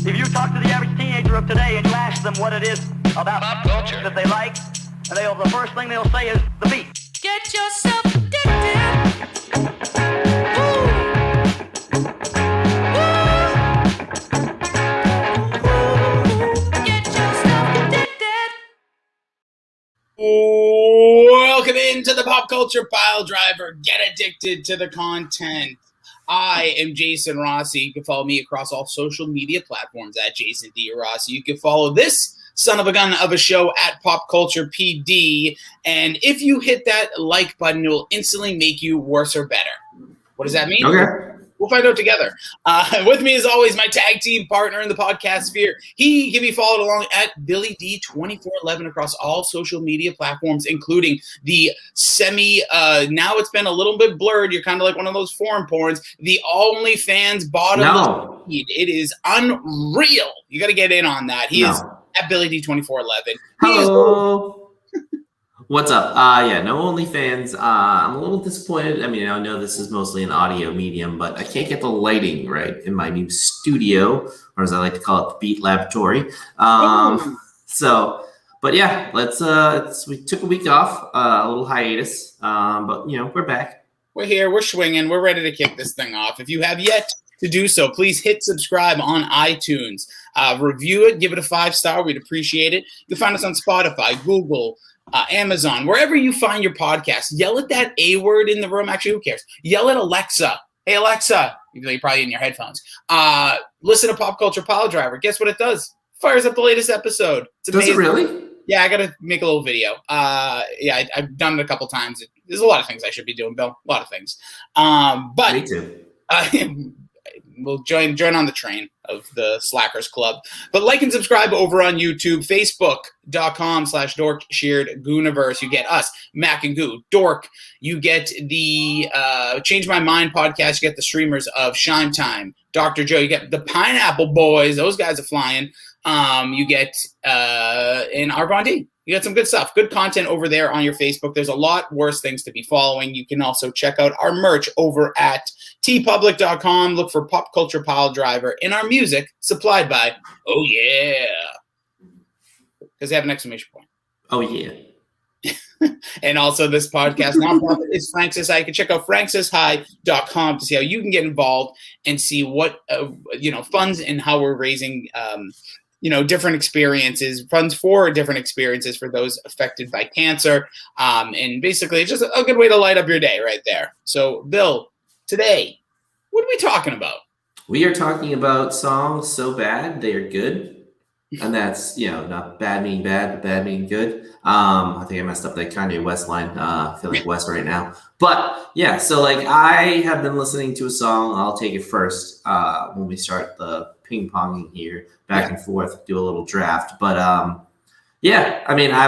If you talk to the average teenager of today and you ask them what it is about pop culture that they like, and the first thing they'll say is the beat. Get yourself addicted. Ooh. Ooh. Get yourself addicted. Welcome into the Pop Culture Pile Driver. Get addicted to the content. I am Jason Rossi. You can follow me across all social media platforms at Jason D. Rossi. You can follow this son of a gun of a show at Pop Culture PD. And if you hit that like button, it will instantly make you worse or better. What does that mean? Okay. We'll find out together. With me, as always, my tag team partner in the podcast sphere. He can be followed along at Billy D 2411 across all social media platforms, including the now it's been a little bit blurred. You're kind of like one of those foreign porns. The OnlyFans bottom feed. It is unreal. You got to get in on that. He is at Billy D 2411. Hello. What's up? No OnlyFans. I'm a little disappointed. I mean, I know this is mostly an audio medium, but I can't get the lighting right in my new studio, or as I like to call it, the Beat Laboratory. But yeah, we took a week off, a little hiatus, but we're back. We're here. We're swinging. We're ready to kick this thing off. If you have yet to do so, please hit subscribe on iTunes. Review it. Give it a 5-star. We'd appreciate it. You can find us on Spotify, Google, Amazon, wherever you find your podcast. Yell at that A word in the room. Actually, who cares? Yell at Alexa. Hey, Alexa. You're probably in your headphones. Listen to Pop Culture Pile Driver. Guess what it does? Fires up the latest episode. It's amazing. Does it really? Yeah, I got to make a little video. I've done it a couple times. There's a lot of things I should be doing, Bill. A lot of things. But me too. We'll join on the train of the Slackers Club. But like and subscribe over on YouTube, Facebook.com/DorkSharedGooniverse. You get us, Mac and Goo, Dork. You get the Change My Mind podcast. You get the streamers of Shine Time, Dr. Joe. You get the Pineapple Boys. Those guys are flying. You get in Arvondi. You got some good stuff, good content over there on your Facebook. There's a lot worse things to be following. You can also check out our merch over at tpublic.com. Look for Pop Culture Pile Driver, and our music supplied by Oh Yeah, because they have an exclamation point. Oh yeah. And also this podcast nonprofit is Francis High. You can check out francisHigh.com to see how you can get involved and see what funds and how we're raising different experiences, funds for different experiences for those affected by cancer. And basically, it's just a good way to light up your day right there. So, Bill, today, what are we talking about? We are talking about songs so bad they are good. And that's, not bad meaning bad, but bad meaning good. I think I messed up that Kanye West line. I feel like West right now. But, yeah, so, I have been listening to a song. I'll take it first when we start the ping-ponging here, back and forth, do a little draft. But, I've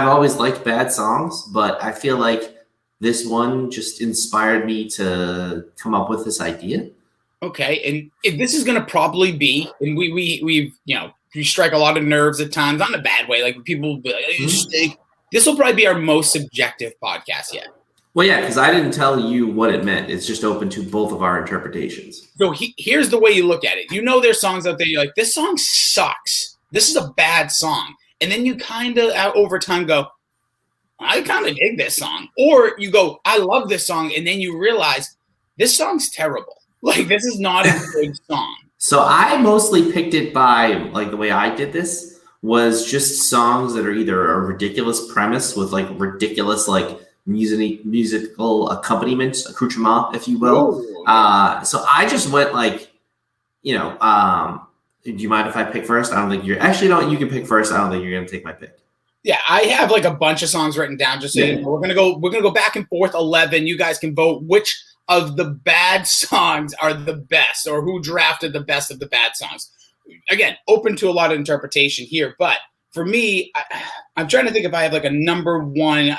always liked bad songs, but I feel like this one just inspired me to come up with this idea. Okay, and if this is going to probably be, and we strike a lot of nerves at times, not in a bad way. Like people will be like, this will probably be our most subjective podcast yet. Well, yeah, because I didn't tell you what it meant. It's just open to both of our interpretations. So here's the way you look at it. There's songs out there, you're like, this song sucks. This is a bad song. And then you kind of, over time, go, I kind of dig this song. Or you go, I love this song. And then you realize, this song's terrible. Like, this is not a good song. So I mostly picked it by, the way I did this was just songs that are either a ridiculous premise with, ridiculous, musical accompaniment, accoutrement, if you will. So I just went do you mind if I pick first? I don't think you're actually you can pick first. I don't think you're gonna take my pick. Yeah, I have a bunch of songs written down. Just so you know, we're gonna go back and forth 11. You guys can vote which of the bad songs are the best, or who drafted the best of the bad songs. Again, open to a lot of interpretation here, but for me, I'm trying to think if I have a number one.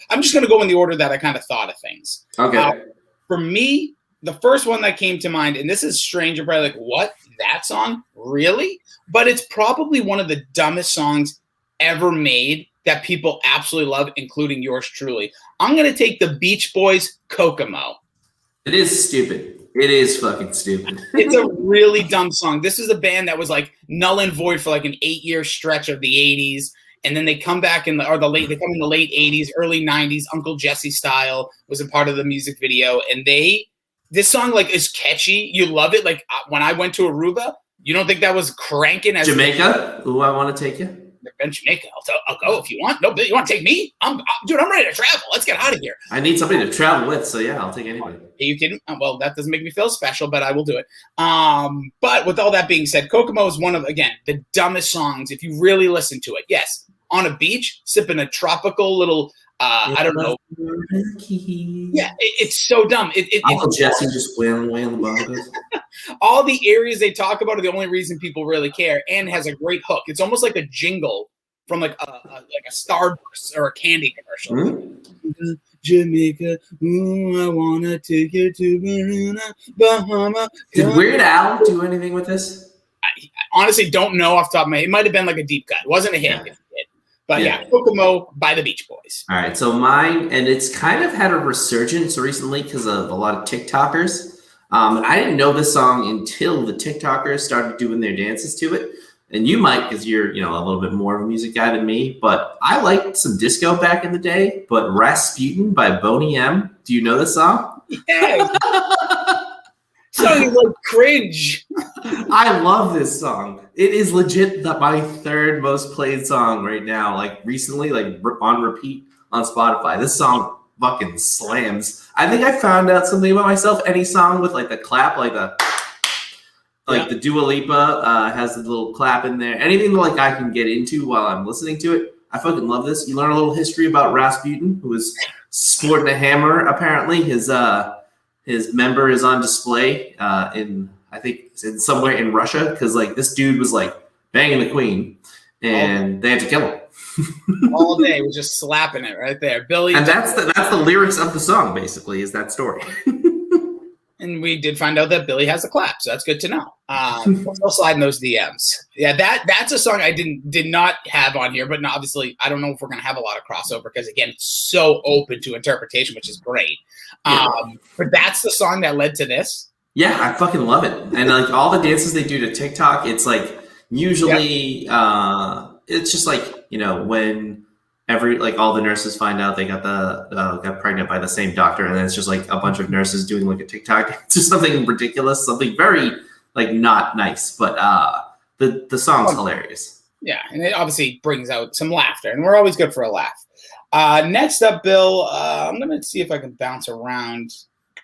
I'm just going to go in the order that I kind of thought of things. Okay. For me, the first one that came to mind, and this is strange, you're probably like, what? That song? Really? But it's probably one of the dumbest songs ever made that people absolutely love, including yours truly. I'm going to take the Beach Boys' Kokomo. It is stupid. It is fucking stupid. It's a really dumb song. This is a band that was like null and void for like an 8-year stretch of the 80s. And then they come back in they come in the late 80s, early 90s. Uncle Jesse style was a part of the music video. And this song like is catchy. You love it. Like when I went to Aruba, you don't think that was cranking as Jamaica? Ooh, I want to take you. In Jamaica. I'll go if you want. No, you want to take me? Dude, I'm ready to travel. Let's get out of here. I need somebody to travel with, so yeah, I'll take anybody. Are you kidding? Well, that doesn't make me feel special, but I will do it. But with all that being said, Kokomo is one of, again, the dumbest songs if you really listen to it. Yes, on a beach, sipping a tropical little, I don't know. Yeah, it's so dumb. Uncle Jesse just wailing about it. All the areas they talk about are the only reason people really care, and has a great hook. It's almost like a jingle from like a Starburst or a candy commercial. Mm-hmm. Jamaica, ooh, I wanna take you to Marina, Bahama. Did Weird Al do anything with this? I honestly don't know off the top of my head. It might have been like a deep cut. It wasn't a hit. Yeah. But yeah, Kokomo by the Beach Boys. All right, so mine, and it's kind of had a resurgence recently because of a lot of TikTokers. I didn't know this song until the TikTokers started doing their dances to it. And you might, because you're, a little bit more of a music guy than me. But I liked some disco back in the day. But Rasputin by Boney M. Do you know this song? Yeah. Song is like cringe. I love this song. It is legit my third most played song right now. Like recently, like on repeat on Spotify. This song fucking slams. I think I found out something about myself. Any song with like the clap, the Dua Lipa has the little clap in there. Anything that like I can get into while I'm listening to it. I fucking love this. You learn a little history about Rasputin, who was sporting a hammer. Apparently, his member is on display in somewhere in Russia because like this dude was like banging the queen, and they had to kill him. All day was just slapping it right there, Billy. And that's the lyrics of the song. Basically, is that story. And we did find out that Billy has a clap, so that's good to know. We'll still slide in those DMs. Yeah, that's a song I did not have on here, but no, obviously I don't know if we're gonna have a lot of crossover because again, it's so open to interpretation, which is great. But that's the song that led to this. Yeah, I fucking love it, and like all the dances they do to TikTok, it's like usually it's just like when all the nurses find out they got pregnant by the same doctor, and then it's just like a bunch of nurses doing like a TikTok. It's just something ridiculous, something very like not nice, but the song's hilarious. Yeah, and it obviously brings out some laughter, and we're always good for a laugh. Next up, Bill, I'm gonna see if I can bounce around.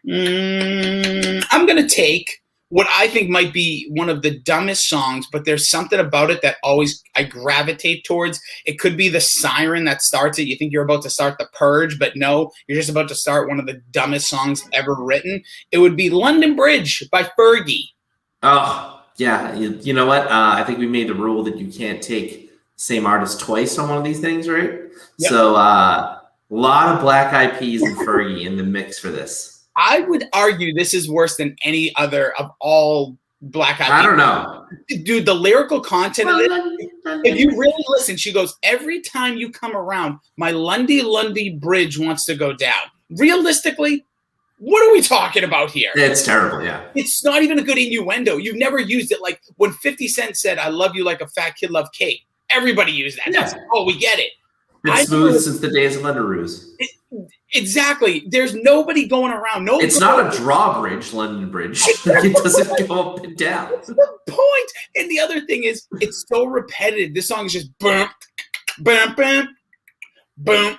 I'm gonna take what I think might be one of the dumbest songs, but there's something about it that always I gravitate towards. It could be the siren that starts it. You think you're about to start The Purge, but no, you're just about to start one of the dumbest songs ever written. It would be London Bridge by Fergie. Oh, yeah. You know what? I think we made the rule that you can't take same artist twice on one of these things, right? Yep. So a lot of Black Eyed Peas and Fergie in the mix for this. I would argue this is worse than any other of all Black Eyed Peas. I don't know. Dude, the lyrical content of it, if you really listen, she goes, every time you come around, my Lundy Bridge wants to go down. Realistically, what are we talking about here? It's terrible, yeah. It's not even a good innuendo. You've never used it like when 50 Cent said, I love you like a fat kid love cake. Everybody used that. Yeah. We get it. It's smooth since the days of Underoos. Exactly. There's nobody going around. It's not a drawbridge, London Bridge. It doesn't go up and down. That's the point. And the other thing is, it's so repetitive. This song is just boom, boom, boom, boom,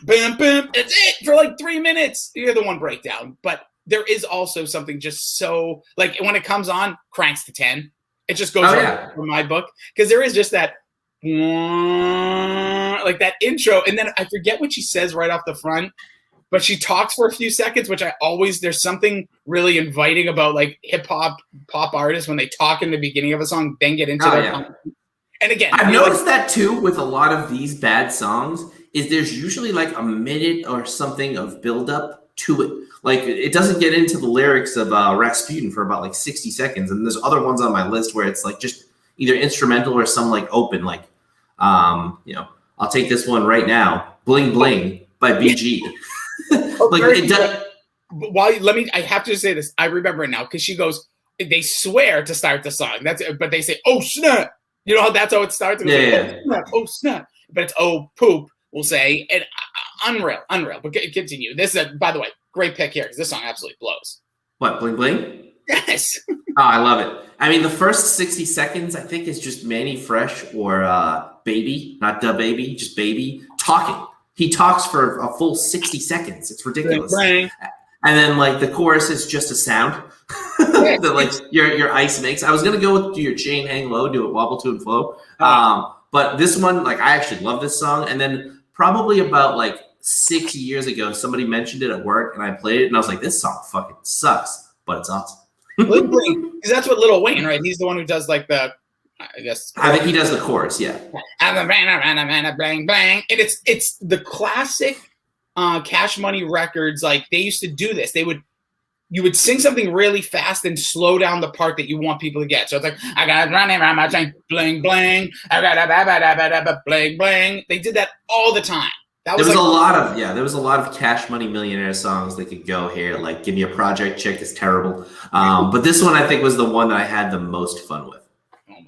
boom, boom. That's it for like 3 minutes. You hear the one breakdown. But there is also something just so, like when it comes on, cranks to 10. It just goes from my book. Because there is just that, like that intro, and then I forget what she says right off the front, but she talks for a few seconds, which there's something really inviting about like hip-hop pop artists when they talk in the beginning of a song, then get into and again, I've noticed that too with a lot of these bad songs is there's usually like a minute or something of build-up to it. Like it doesn't get into the lyrics of Rasputin for about like 60 seconds, and there's other ones on my list where it's like just either instrumental or some like open, like I'll take this one right now, Bling Bling by BG. Like But I have to say this. I remember it now because she goes, they swear to start the song. But they say, oh, snap. You know how that's how it starts? It Yeah. like, oh, snap. But it's, oh, poop, we'll say. And unreal. But continue. This is, by the way, great pick here because this song absolutely blows. What, Bling Bling? Yes. Oh, I love it. I mean, the first 60 seconds, I think, is just Manny Fresh or Baby, not Da Baby, just Baby, talking. He talks for a full 60 seconds. It's ridiculous. Bang. And then, like, the chorus is just a sound that, like, your ice makes. I was going to go with do your chain hang low, do it wobble to and flow. But this one, like, I actually love this song. And then probably about, like, 6 years ago, somebody mentioned it at work, and I played it, and I was like, this song fucking sucks, but it's awesome. Bling Bling, because that's what Lil Wayne, right? He's the one who does, like, I think he does the chorus, yeah. Bang, bang. And it's the classic Cash Money Records. Like, they used to do this. You would sing something really fast and slow down the part that you want people to get. So it's like, I got running around my chain, bling, bling. I got bling, bling. They did that all the time. There was a lot of Cash Money Millionaire songs that could go here. Like, Give Me a Project Chick is terrible. But this one, I think, was the one that I had the most fun with.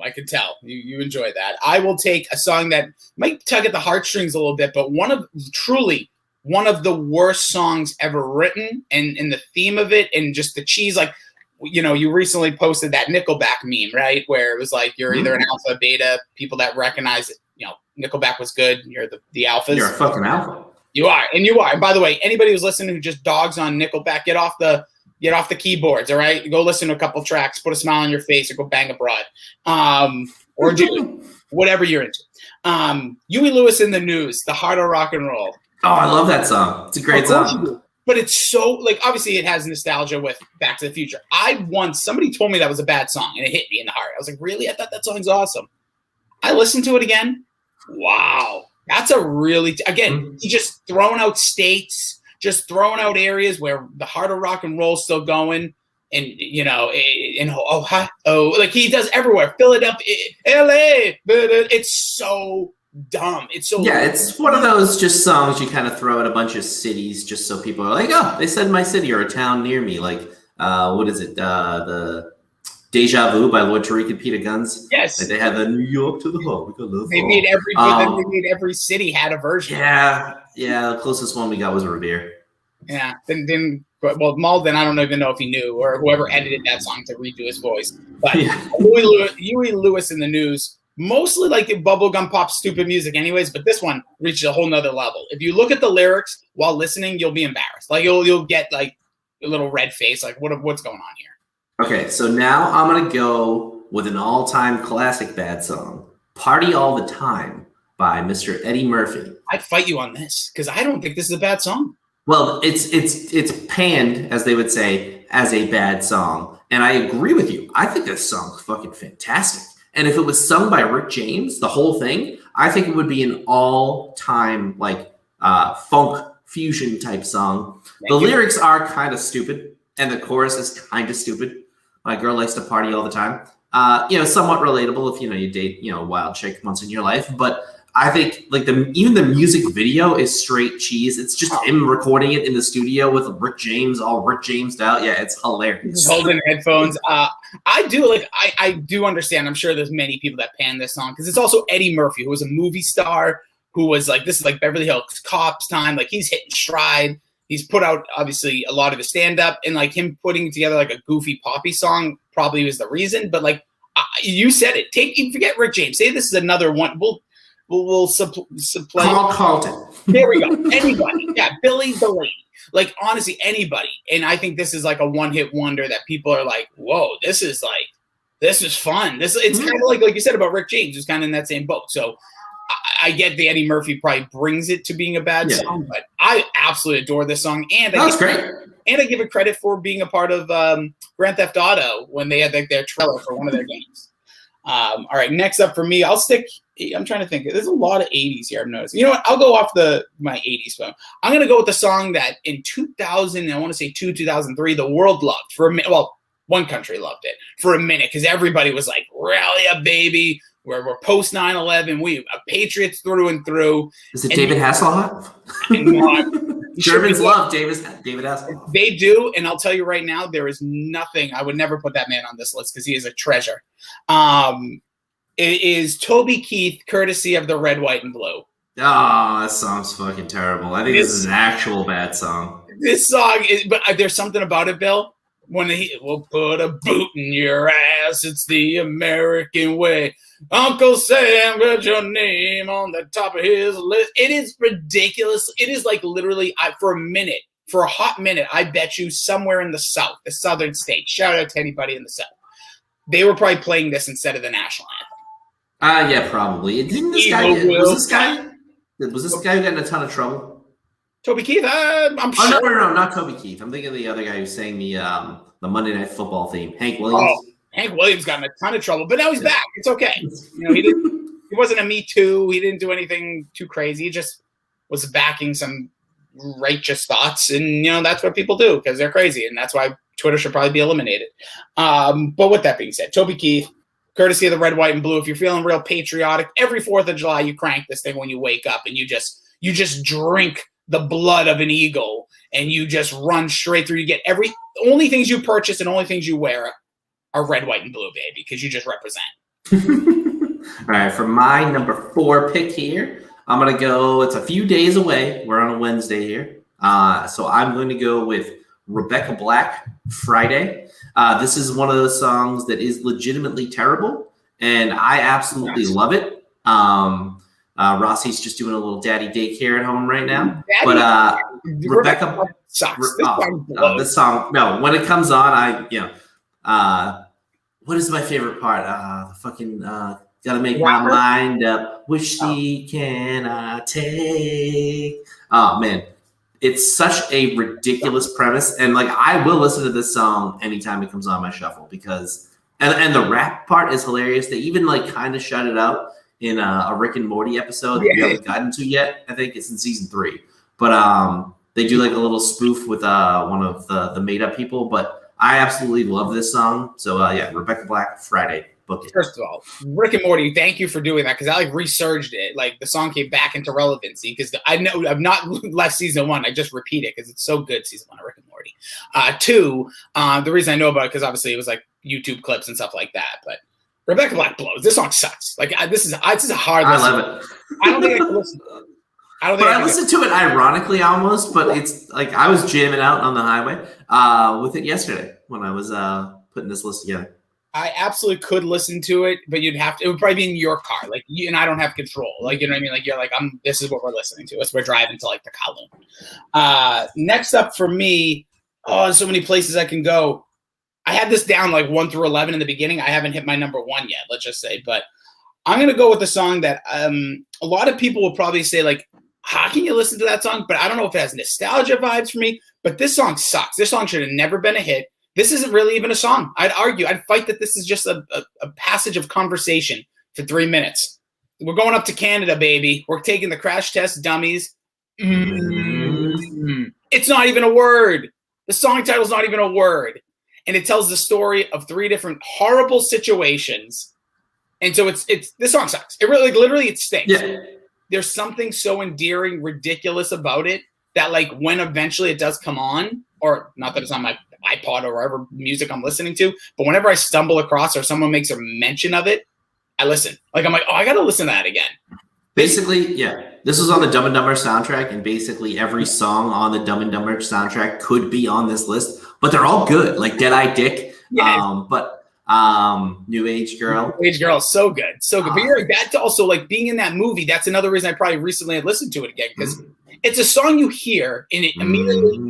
I could tell you enjoy that. I will take a song that might tug at the heartstrings a little bit, but one of the worst songs ever written, and the theme of it, and just the cheese. Like, you know, you recently posted that Nickelback meme, right? Where it was like, you're either an alpha, beta, people that recognize it. You know, Nickelback was good. You're the alphas. You're a fucking alpha. You are. And by the way, anybody who's listening who just dogs on Nickelback, get off the keyboards, all right? Go listen to a couple tracks, put a smile on your face, or go bang abroad. Or do whatever you're into. Huey Lewis in the News, The Heart of Rock and Roll. Oh, I love that song. It's a great song. But it's so, like, obviously it has nostalgia with Back to the Future. Somebody told me that was a bad song, and it hit me in the heart. I was like, really? I thought that song's awesome. I listened to it again. Wow. That's a really, he's just throwing out states, just throwing out areas where the heart of rock and roll is still going. And, you know, like he does everywhere. Philadelphia, LA. It's so dumb. It's so it's one of those just songs you kind of throw at a bunch of cities just so people are like, oh, they said my city or a town near me. Like, what is it? The Deja Vu by Lord Tariq and Peter Guns. Yes. Like they had the New York to the home. They made every city had a version. Yeah. The closest one we got was Revere. Yeah. Well, Malden, I don't even know if he knew, or whoever edited that song to redo his voice. But Huey Lewis in the News, mostly like bubblegum pop stupid music anyways, but this one reaches a whole nother level. If you look at the lyrics while listening, you'll be embarrassed. Like you'll get like a little red face, like what's going on here? Okay, so now I'm going to go with an all-time classic bad song, Party All the Time by Mr. Eddie Murphy. I'd fight you on this because I don't think this is a bad song. Well, it's panned, as they would say, as a bad song. And I agree with you. I think this song's fucking fantastic. And if it was sung by Rick James, the whole thing, I think it would be an all-time, like, funk fusion type song. The lyrics are kind of stupid, and the chorus is kind of stupid. My girl likes to party all the time. Somewhat relatable if, you date, a wild chick once in your life. But I think, like, even the music video is straight cheese. It's just him recording it in the studio with Rick James, all Rick Jamesed out. Yeah, it's hilarious. Holding headphones. I do understand. I'm sure there's many people that pan this song because it's also Eddie Murphy, who was a movie star, who was like, this is like Beverly Hills Cops time. Like, he's hitting stride. He's put out, obviously, a lot of his stand-up, and, like, him putting together, like, a goofy poppy song probably was the reason. But, like, you said it. Forget Rick James. Say this is another one. We'll supply. Carl Carlton. There we go. Anybody. Yeah, Billy the Lady. Like, honestly, anybody. And I think this is, like, a one-hit wonder that people are like, whoa, this is fun. It's kind of like you said about Rick James, who's kind of in that same boat. So, I get the Eddie Murphy probably brings it to being a bad song, but I absolutely adore this song. And that's great. And I give it credit for being a part of Grand Theft Auto when they had their trailer for one of their games. All right, next up for me, I'm trying to think. There's a lot of 80s here, I've noticed. You know what? I'll go off my 80s phone. I'm going to go with the song that in 2000, I want to say 2003, the world loved for a minute. Well, one country loved it for a minute because everybody was like, rally up, baby. We're post 9/11. We are patriots through and through. Is it David Hasselhoff? Germans love David Hasselhoff. They do, and I'll tell you right now, there is nothing. I would never put that man on this list because he is a treasure. It is Toby Keith, courtesy of the Red, White, and Blue. Oh, that song's fucking terrible. I think this is an actual bad song. This song is, but there's something about it, Bill. When he will put a boot in your ass, it's the American way. Uncle Sam got your name on the top of his list. It is ridiculous. It is like literally for a hot minute, I bet you somewhere in the South, the Southern states. Shout out to anybody in the South. They were probably playing this instead of the national anthem. Yeah, probably. Didn't this guy? Was this the guy who got in a ton of trouble? Toby Keith, I'm sure. Oh no, not Toby Keith. I'm thinking of the other guy who sang the Monday Night Football theme, Hank Williams. Oh, Hank Williams got in a ton of trouble, but now he's back. It's okay. He wasn't a Me Too. He didn't do anything too crazy. He just was backing some righteous thoughts, and that's what people do because they're crazy, and that's why Twitter should probably be eliminated. But with that being said, Toby Keith, courtesy of the Red, White, and Blue. If you're feeling real patriotic, every 4th of July you crank this thing when you wake up, and you just drink the blood of an eagle, and you just run straight through. You get only things you purchase and only things you wear are Red, White, and Blue, baby, because you just represent. All right, for my number 4 pick here, I'm going to go, it's a few days away. We're on a Wednesday here. So I'm going to go with Rebecca Black, Friday. This is one of those songs that is legitimately terrible, and I absolutely love it. Rossi's just doing a little daddy daycare at home right now. Rebecca sucks. This song, no, when it comes on, what is my favorite part? Gotta make my mind up. Wish she can take. Oh man, it's such a ridiculous premise, and I will listen to this song anytime it comes on my shuffle because, and the rap part is hilarious. They even kind of shut it out in a Rick and Morty episode that we haven't gotten to yet. I think it's in season 3, but they do a little spoof with one of the made up people. But I absolutely love this song. So Rebecca Black, Friday. Book it. First of all, Rick and Morty, thank you for doing that because I resurged it. The song came back into relevancy because I know I've not left season 1. I just repeat it because it's so good. Season 1 of Rick and Morty. 2, the reason I know about it because obviously it was YouTube clips and stuff like that. But Rebecca Black blows. This song sucks. This is a hard. I listen. love it. I don't think I can listen. I listened to it ironically almost, but it's I was jamming out on the highway with it yesterday when I was putting this list together. I absolutely could listen to it, but it would probably be in your car. You and I don't have control. You know what I mean? You're this is what we're listening to. We're driving to the Kowloon. Next up for me, there's so many places I can go. I had this down 1 through 11 in the beginning. I haven't hit my number 1 yet, let's just say. But I'm going to go with the song that a lot of people will probably say, how can you listen to that song? But I don't know if it has nostalgia vibes for me. But this song sucks. This song should have never been a hit. This isn't really even a song. I'd fight that this is just a passage of conversation for 3 minutes. We're going up to Canada, baby. We're taking the crash test dummies. It's not even a word. The song title's not even a word. And it tells the story of 3 different horrible situations. And so it's this song sucks. It really, literally, it stinks. Yeah. There's something so endearing, ridiculous about it that when eventually it does come on, or not that it's on my iPod or whatever music I'm listening to, but whenever I stumble across or someone makes a mention of it, I listen. I'm I got to listen to that again. Basically, this was on the Dumb and Dumber soundtrack, and basically every song on the Dumb and Dumber soundtrack could be on this list, but they're all good, Dead-Eye Dick, New Age Girl. New Age Girl, so good. So good. But that's also, being in that movie, that's another reason I probably recently had listened to it again, because it's a song you hear, and it immediately,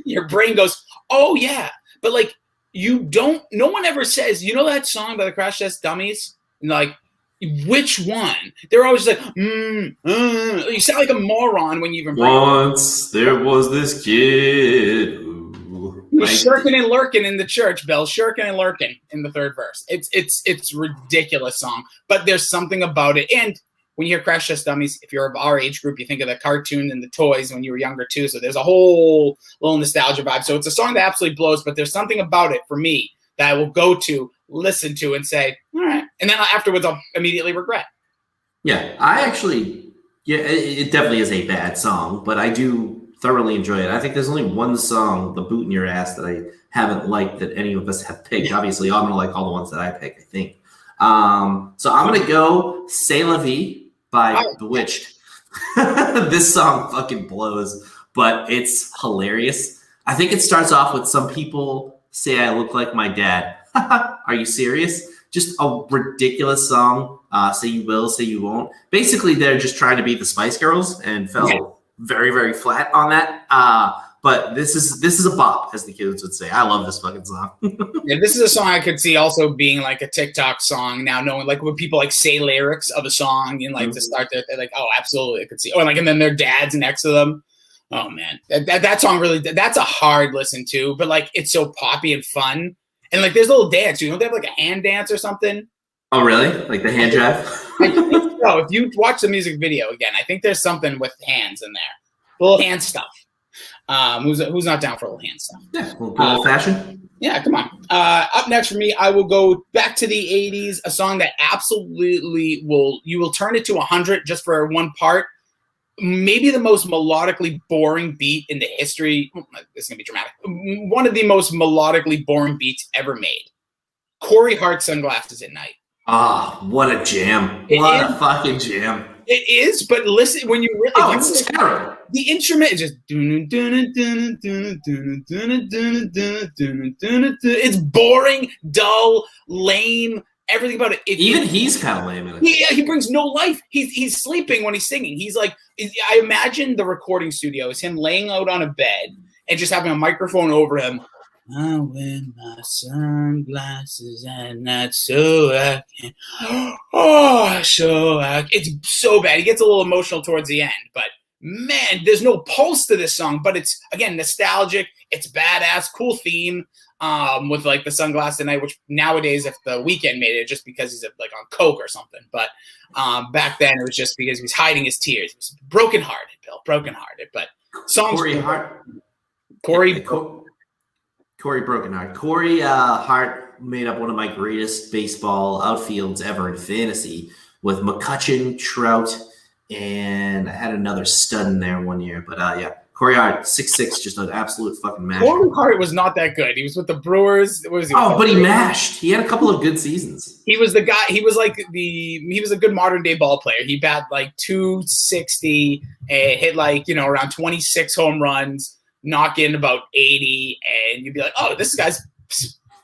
your brain goes, oh, yeah. But, no one ever says, that song by the Crash Test Dummies? And, which one? They're always you sound like a moron when you even bring Once there was this kid who was shirking and lurking in the church, Bill. Shirking and lurking in the 3rd verse. It's ridiculous song, but there's something about it. And when you hear Crash Test Dummies, if you're of our age group, you think of the cartoon and the toys when you were younger too. So there's a whole little nostalgia vibe. So it's a song that absolutely blows, but there's something about it for me that I will go to, listen to, and say, all right. And then afterwards, I'll immediately regret. Yeah, I actually Yeah, it definitely is a bad song, but I do thoroughly enjoy it. I think there's only one song, "The Boot in Your Ass," that I haven't liked that any of us have picked. Obviously, I'm gonna like all the ones that I pick, I think. So I'm gonna go "C'est La Vie" by Bewitched. This song fucking blows, but it's hilarious. I think it starts off with "Some people say I look like my dad." Are you serious? Just a ridiculous song. Say you will, say you won't. Basically, they're just trying to be the Spice Girls and fell very, very flat on that. But this is a bop, as the kids would say. I love this fucking song. Yeah, this is a song I could see also being like a TikTok song now, knowing like when people like say lyrics of a song and like to start their like, oh, absolutely, I could see. Or like, and then their dad's next to them. Oh man, that song really, that's a hard listen to, but like it's so poppy and fun. And like there's a little dance, you know, they have like a hand dance or something. Oh really? Like the hand jive? I think so. If you watch the music video again, I think there's something with hands in there, little hand stuff. Who's not down for a little hand stuff? Yeah, a little old fashioned. Yeah, come on. Up next for me, I will go back to the 80s, a song that absolutely you will turn it to 100 just for one part. Maybe the most melodically boring beat in the history. This is going to be dramatic. One of the most melodically boring beats ever made. Corey Hart, Sunglasses at Night. Ah, what a jam. What a fucking jam. It is, but listen, when you really... Oh, it's terrible. The instrument is just... It's boring, dull, lame, everything about it. Even he's kind of lame in it. Yeah, he brings no life. He's sleeping when he's singing. He's like... I imagine the recording studio is him laying out on a bed and just having a microphone over him. I wear my sunglasses and not so I can. It's so bad. He gets a little emotional towards the end, but man, there's no pulse to this song. But it's again nostalgic. It's badass, cool theme. With like the Sunglasses at Night, which nowadays, if The Weeknd made it, just because he's like on coke or something. But back then, it was just because he was hiding his tears. He was brokenhearted, Bill, brokenhearted. But songs. Corey Brokenheart. Corey Hart made up one of my greatest baseball outfields ever in fantasy with McCutchen, Trout, and I had another stud in there one year. But yeah, Corey Hart, 6'6", just an absolute fucking mash. Corey Hart was not that good. He was with the Brewers. What was he? Oh, but he mashed. He had a couple of good seasons. He was the guy. He was like he was a good modern day ball player. He bat like 260 and hit like, you know, around 26 home runs. Knock in about 80, and you'd be like, oh, this guy's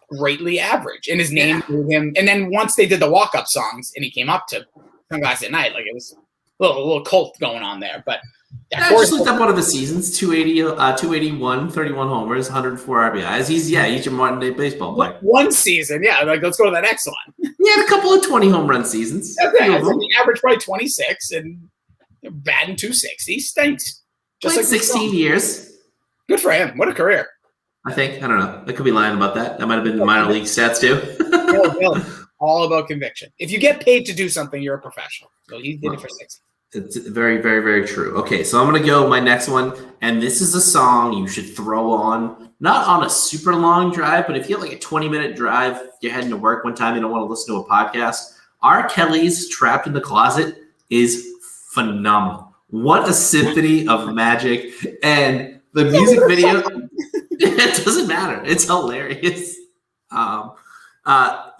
greatly average. And his name with him. And then once they did the walk-up songs and he came up to Sunglasses at Night, like it was a little cult going on there. But yeah, I just looked up one of the seasons, 281, 31 homers, 104 RBIs. He's a modern day baseball player. One season, yeah. Like let's go to the next one. He had a couple of 20 home run seasons. Okay, he averaged probably 26 and batting 260. Stinks. Just played like 16 years. Good for him. What a career. I think. I don't know. I could be lying about that. That might have been the minor league stats too. All about conviction. If you get paid to do something, you're a professional. So he did it for 6. It's very, very, very true. Okay, so I'm going to go my next one. And this is a song you should throw on, not on a super long drive, but if you have like a 20-minute drive, you're heading to work one time, you don't want to listen to a podcast. R. Kelly's Trapped in the Closet is phenomenal. What a symphony of magic. And the music video, it doesn't matter. It's hilarious.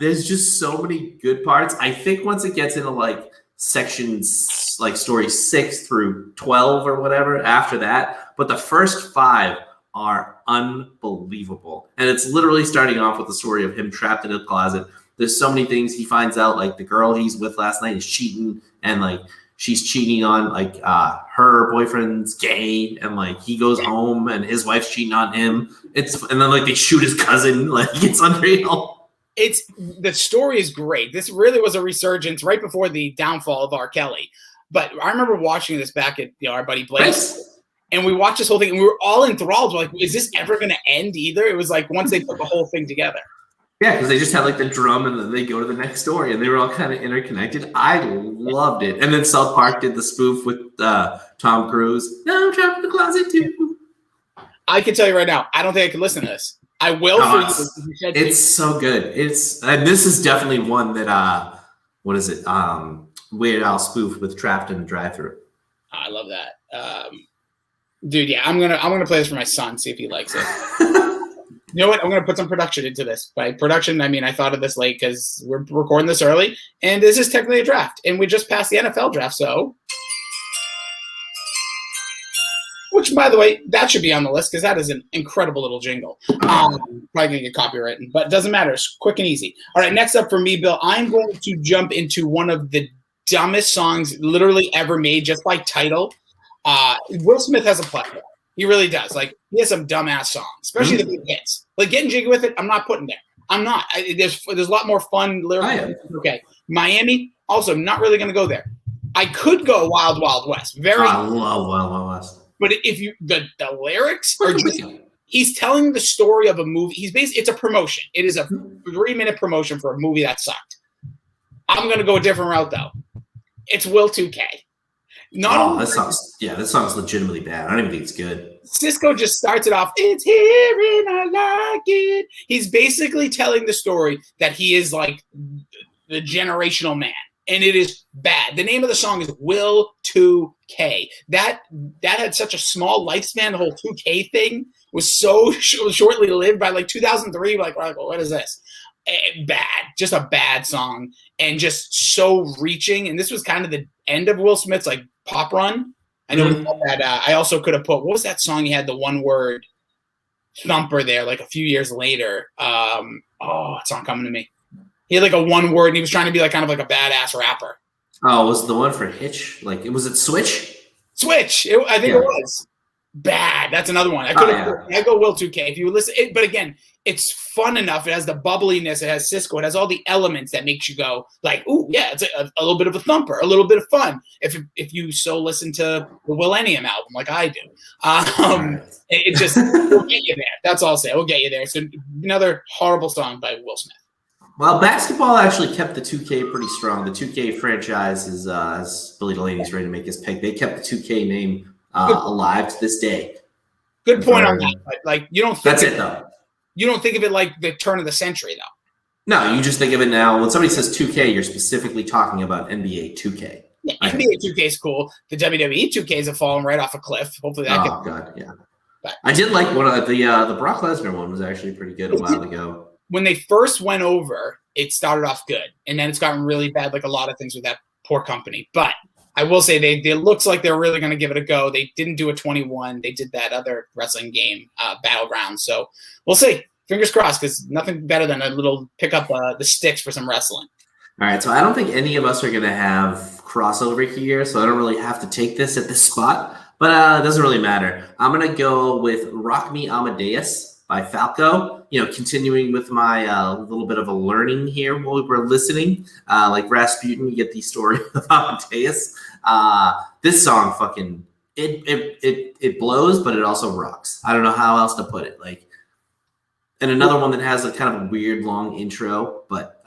There's just so many good parts. I think once it gets into like sections, like story 6 through 12 or whatever after that, but the first 5 are unbelievable. And it's literally starting off with the story of him trapped in a closet. There's so many things he finds out, like the girl he's with last night is cheating, and like she's cheating on like her boyfriend's gay, and like he goes home and his wife's cheating on him. And then like they shoot his cousin. Like it's unreal. The story is great. This really was a resurgence right before the downfall of R. Kelly. But I remember watching this back at our buddy Blake's, and we watched this whole thing, and we were all enthralled. We're like, is this ever going to end either? It was like once they put the whole thing together. Yeah, because they just had like the drum and then they go to the next story and they were all kind of interconnected. I loved it. And then South Park did the spoof with Tom Cruise. No, I'm trapped in the closet too. I can tell you right now, I don't think I can listen to this. I will for you. It's so good. And this is definitely one that Weird Al spoof with Trapped in the Drive-Thru. I love that. Dude, yeah, I'm gonna play this for my son, see if he likes it. You know what? I'm gonna put some production into this. By production, I mean I thought of this late because we're recording this early, and this is technically a draft, and we just passed the NFL draft, so. Which, by the way, that should be on the list because that is an incredible little jingle. Probably gonna get copywritten, but it doesn't matter. It's quick and easy. All right, next up for me, Bill, I'm going to jump into one of the dumbest songs literally ever made, just by title. Will Smith has a plethora. He really does. Like, he has some dumbass songs, especially the big hits. Like, Getting Jiggy With It, I'm not putting there. I'm not. There's a lot more fun lyrics. Okay. Miami, also not really going to go there. I could go Wild Wild West. I love Wild Wild West. But if you the lyrics are just, he's telling the story of a movie. It's a promotion. It is a 3-minute promotion for a movie that sucked. I'm going to go a different route though. It's Will 2K. This song's legitimately bad. I don't even think it's good. Cisco just starts it off. It's here and I like it. He's basically telling the story that he is like the generational man, and it is bad. The name of the song is Will 2K. That had such a small lifespan. The whole 2K thing was so shortly lived. By like 2003, like, what is this? Bad, just a bad song, and just so reaching. And this was kind of the end of Will Smith's like pop run. I know that. I also could have put, what was that song he had, the one word thumper there, like a few years later. It's not coming to me. He had like a one word, and he was trying to be like kind of like a badass rapper. Oh, was it the one for Hitch? Like, was it Switch? Switch. I think it was. Bad. That's another one. I go Will 2K if you listen. But again, it's fun enough. It has the bubbliness. It has Cisco. It has all the elements that makes you go like, ooh, yeah, it's a little bit of a thumper, a little bit of fun. If you so listen to the Millennium album like I do, it just will get you there. That's all I'll say. We'll get you there. So another horrible song by Will Smith. Well, basketball actually kept the 2K pretty strong. The 2K franchise is, as Billy Delaney's ready to make his pick, they kept the 2K name alive to this day. Good point on that. But like, you don't. That's it though. You don't think of it like the turn of the century, though. No, you just think of it now. When somebody says 2K, you're specifically talking about NBA 2K. Yeah, NBA 2K is cool. The WWE 2Ks have fallen right off a cliff. Hopefully that. God, yeah. But I did like one of the Brock Lesnar one was actually pretty good a while ago. When they first went over, it started off good, and then it's gotten really bad, like a lot of things with that poor company. But I will say they looks like they're really going to give it a go. They didn't do a 21. They did that other wrestling game, Battleground. So we'll see. Fingers crossed, because nothing better than a little pick up the sticks for some wrestling. All right, so I don't think any of us are going to have crossover here, so I don't really have to take this at this spot. But it doesn't really matter. I'm going to go with Rock Me Amadeus by Falco. Continuing with my little bit of a learning here while we were listening. Like Rasputin, you get the story of Amadeus. This song fucking it blows, but it also rocks. I don't know how else to put it. Like, and another one that has a kind of a weird long intro, but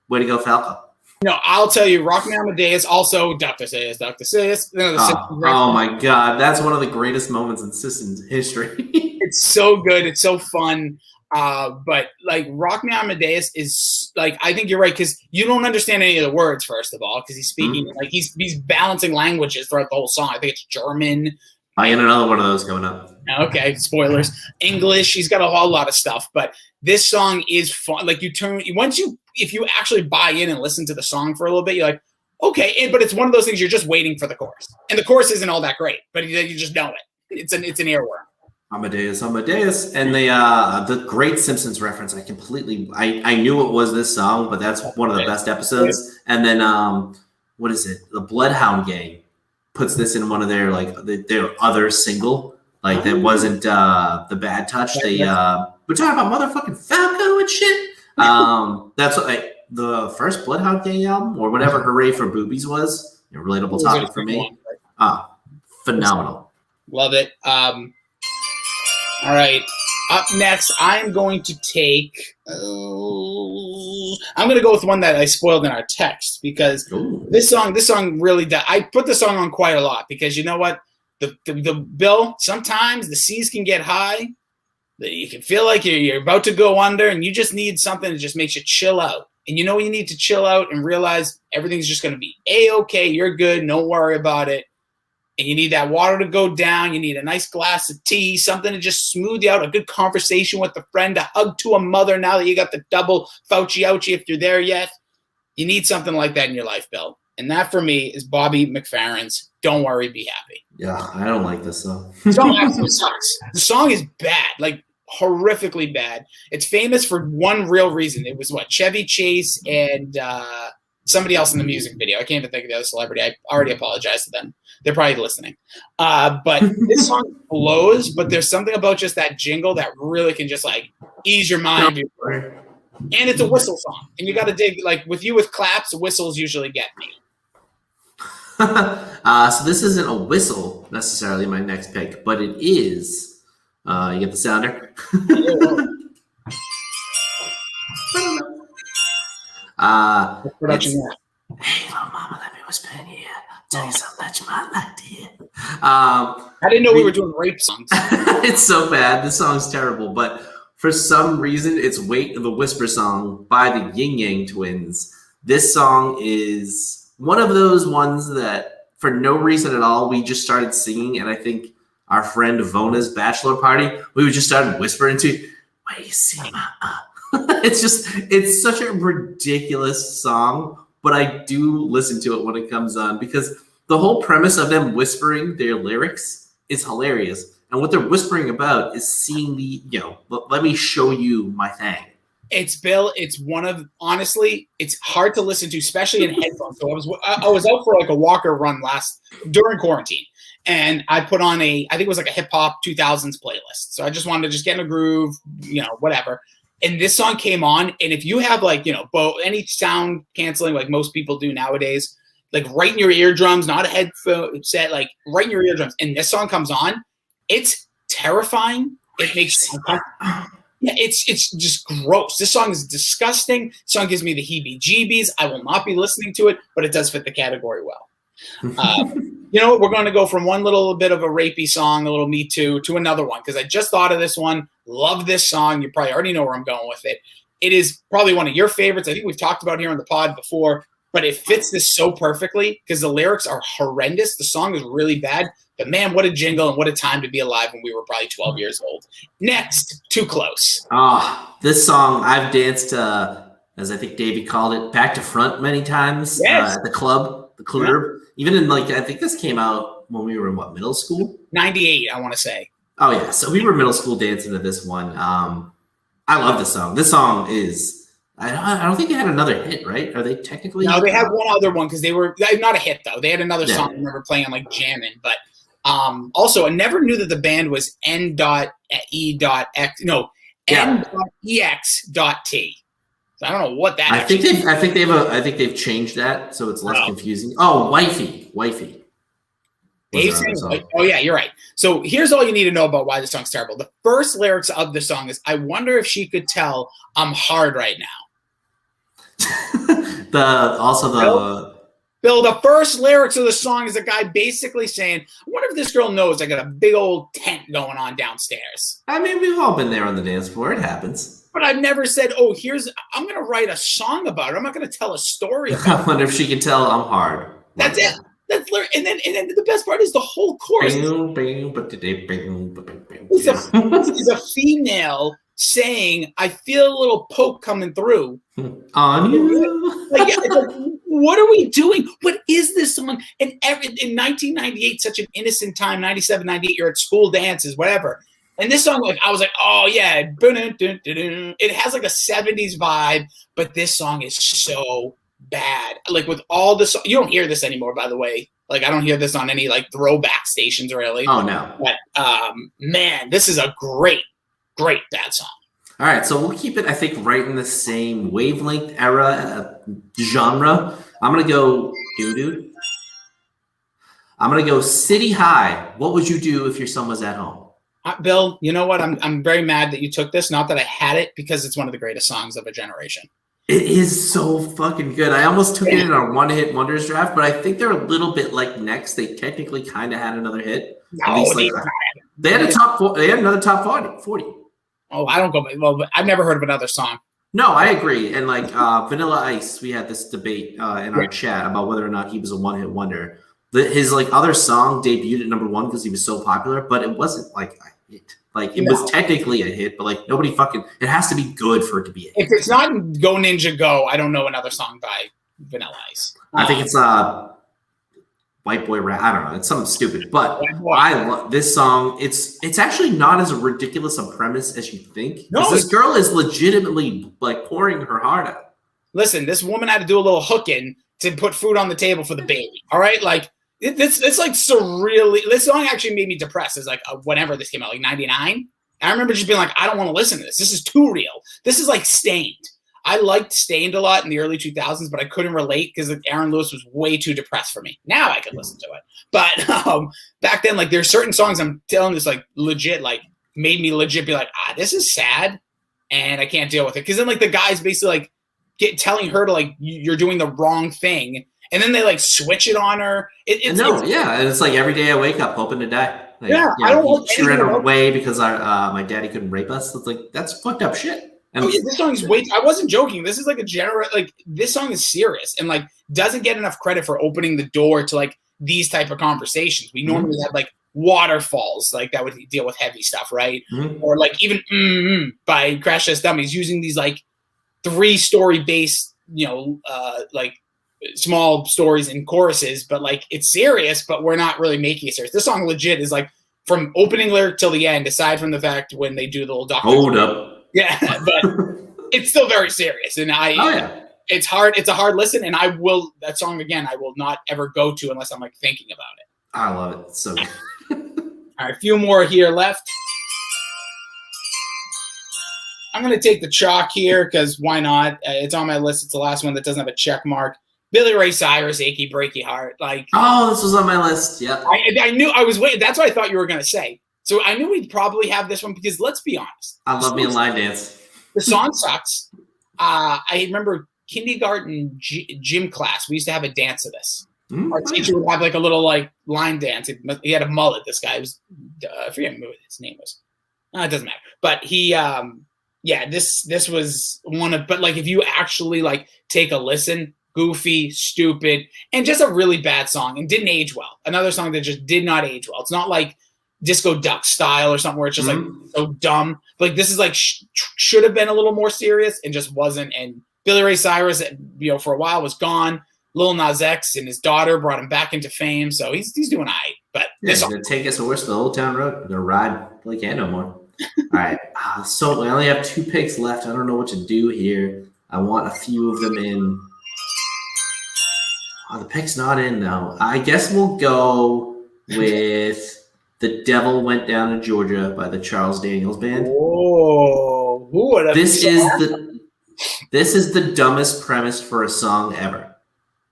way to go, Falco. No, I'll tell you, Rock Me Amadeus, also Dr. Seuss. Oh my God, that's one of the greatest moments in Simpsons history. It's so good. It's so fun. But like Rock Me Amadeus is like, I think you're right, because you don't understand any of the words, first of all, because he's speaking like he's balancing languages throughout the whole song. I think it's German. I get another one of those coming up. Okay, spoilers. English. He's got a whole lot of stuff, but this song is fun. Like if you actually buy in and listen to the song for a little bit, you're like, okay. But it's one of those things you're just waiting for the chorus, and the chorus isn't all that great, but you just know it. It's an earworm. Amadeus, and the great Simpsons reference. I knew it was this song, but that's one of the best episodes. And then what is it? The Bloodhound Gang puts this in one of their their other single, like that wasn't the Bad Touch. They we're talking about motherfucking Falco and shit. That's the first Bloodhound Gang album or whatever. Hooray for Boobies was a relatable topic for me. Phenomenal. Love it. All right. Up next, I'm going to take. I'm going to go with one that I spoiled in our text because this song really does. I put the song on quite a lot because you know what, the Bill. Sometimes the seas can get high. You can feel like you're about to go under, and you just need something that just makes you chill out. And you know when you need to chill out and realize everything's just going to be a-okay. You're good. Don't worry about it. and you need that water to go down. You need a nice glass of tea, something to just smooth you out, a good conversation with a friend, a hug to a mother now that you got the double Fauci ouchie if you're there yet. You need something like that in your life, Bill. And that for me is Bobby McFerrin's Don't Worry, Be Happy. Yeah, I don't like this song. The song absolutely sucks. The song is bad, like horrifically bad. It's famous for one real reason. It was Chevy Chase and somebody else in the music video. I can't even think of the other celebrity. I already apologize to them. They're probably listening. But this song blows, but there's something about just that jingle that really can just like ease your mind. And it's a whistle song. And you got to dig, like with claps, whistles usually get me. So this isn't a whistle necessarily my next pick, but it is. You get the sounder? Production. Hey, little mama, let me whisper in your ear. Tell you something that you might like to hear. I didn't know we were doing rape songs. It's so bad. This song's terrible, but for some reason, it's Wait the Whisper Song by the Yin Yang Twins. This song is one of those ones that, for no reason at all, we just started singing, and I think our friend Vona's bachelor party, we just started whispering to, wait, you see my it's such a ridiculous song, but I do listen to it when it comes on because the whole premise of them whispering their lyrics is hilarious. And what they're whispering about is seeing let me show you my thing. It's Bill. It's honestly, it's hard to listen to, especially in headphones. So I was out for like a walk or run during quarantine, and I put on I think it was like a hip hop 2000s playlist. So I just wanted to get in a groove, whatever. And this song came on, and if you have any sound canceling like most people do nowadays, like right in your eardrums, not a headphone set, like right in your eardrums, and this song comes on, it's terrifying. It makes it's just gross. This song is disgusting. This song gives me the heebie-jeebies. I will not be listening to it, but it does fit the category well. We're going to go from one little bit of a rapey song, a little Me Too, to another one because I just thought of this one. Love this song. You probably already know where I'm going with it. It is probably one of your favorites. I think we've talked about here on the pod before, but it fits this so perfectly because the lyrics are horrendous. The song is really bad, but man, what a jingle and what a time to be alive when we were probably 12 years old. Next, Too Close. This song I've danced, as I think Davey called it, back to front many times at the club, Yeah. Even in I think this came out when we were in middle school? 98, I want to say. Oh yeah, so we were middle school dancing to this one. I love this song. This song is, I don't think they had another hit, right? Are they technically? No, they had one other one because they were not a hit though. They had another song I remember playing on like jamming, but also I never knew that the band was N.E.X. No, N.E.X.T. So I don't know what that. I think they've changed that so it's less confusing. Oh, wifey. Oh yeah, you're right. So here's all you need to know about why this song's terrible. The first lyrics of the song is, "I wonder if she could tell I'm hard right now." Bill, the first lyrics of the song is a guy basically saying, "I wonder if this girl knows I got a big old tent going on downstairs." I mean, we've all been there on the dance floor. It happens. But I've never said, I'm going to write a song about it. I'm not going to tell a story about it. I wonder if she can tell I'm hard. That's it. And then the best part is the whole chorus. It's a female saying, "I feel a little poke coming through." On you. What are we doing? What is this song? And in 1998, such an innocent time, 97, 98, you're at school dances, whatever. And this song, I was like, oh yeah, it has like a 70s vibe, but this song is so bad. Like with all the you don't hear this anymore, by the way. Like I don't hear this on any like throwback stations really. Oh no. But man, this is a great bad song. All right, so we'll keep it, I think, right in the same wavelength era genre. I'm gonna go dude. I'm gonna go City High. What would you do if your son was at home? Bill, you know what? I'm very mad that you took this. Not that I had it, because it's one of the greatest songs of a generation. It is so fucking good. I almost took it in our one-hit wonders draft, but I think they're a little bit like Next. They technically kind of had another hit. No, they had a top 4. They had another top 40. Oh, I don't go. Well, I've never heard of another song. No, I agree. And like Vanilla Ice, we had this debate in our chat about whether or not he was a one-hit wonder. his like other song debuted at number 1 because he was so popular, but it wasn't like a hit. Like it was technically a hit, but like nobody fucking. It has to be good for it to be a hit. If it's not Go Ninja Go, I don't know another song by Vanilla Ice. I think it's White Boy Rap. I don't know. It's something stupid, but I love this song. It's actually not as ridiculous a premise as you think. No, this girl is legitimately like pouring her heart out. Listen, this woman had to do a little hooking to put food on the table for the baby. All right, like it's like surreally. This song actually made me depressed. It's like whenever this came out, like '99. I remember just being like, I don't want to listen to this. This is too real. This is like Stained. I liked Stained a lot in the early 2000s, but I couldn't relate because Aaron Lewis was way too depressed for me. Now I could listen to it. But back then, like there's certain songs I'm telling this like legit, like made me legit be like, this is sad and I can't deal with it. Because then like the guy's basically like telling her to like, you're doing the wrong thing. And then they like switch it on her. And it's like every day I wake up hoping to die. Like, I don't want she ran away because my daddy couldn't rape us. It's like, that's fucked up shit. And this song is I wasn't joking. This is like this song is serious and like doesn't get enough credit for opening the door to like these type of conversations. We normally have like waterfalls like that would deal with heavy stuff, right? Or like even by Crash Test Dummies using these like 3-story based, like small stories and choruses, but like it's serious, but we're not really making it serious. This song legit is like from opening lyric till the end, aside from the fact when they do the little doctor. Hold up. Yeah, but it's still very serious, and it's hard. It's a hard listen, and that song again. I will not ever go to unless I'm like thinking about it. I love it so good. All right, a few more here left. I'm gonna take the chalk here because why not? It's on my list. It's the last one that doesn't have a check mark. Billy Ray Cyrus, Achy, Breaky, Hart. Like, this was on my list. Yep. I knew I was waiting. That's what I thought you were gonna say. So I knew we'd probably have this one because let's be honest. I love me a line dance. The song sucks. I remember kindergarten gym class. We used to have a dance to this. Our teacher would have like a little like line dance. He had a mullet. This guy was I forget what his name was. It doesn't matter. But he, this was one of. But like if you actually like take a listen, goofy, stupid, and just a really bad song and didn't age well. Another song that just did not age well. It's not like Disco Duck style or something where it's just like so dumb. Like this is like should have been a little more serious and just wasn't. And Billy Ray Cyrus, for a while was gone. Lil Nas X and his daughter brought him back into fame, so he's doing all right. But he's gonna take his horse to the Old Town Road. We're gonna ride like no more. All right, so we only have 2 picks left. I don't know what to do here. I want a few of them in. The pick's not in though. I guess we'll go with. The Devil Went Down to Georgia by the Charles Daniels Band. Whoa! Who would have This is the dumbest premise for a song ever.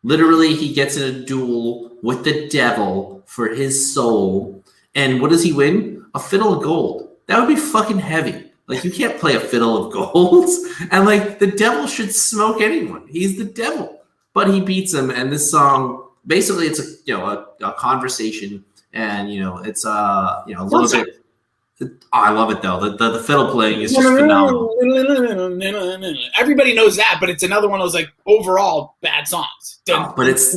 Literally, he gets in a duel with the devil for his soul, and what does he win? A fiddle of gold. That would be fucking heavy. Like you can't play a fiddle of gold, and like the devil should smoke anyone. He's the devil, but he beats him. And this song, basically, it's a conversation. And it's a little bit. I love it though. The fiddle playing is just phenomenal. Everybody knows that, but it's another one of those like overall bad songs. But it's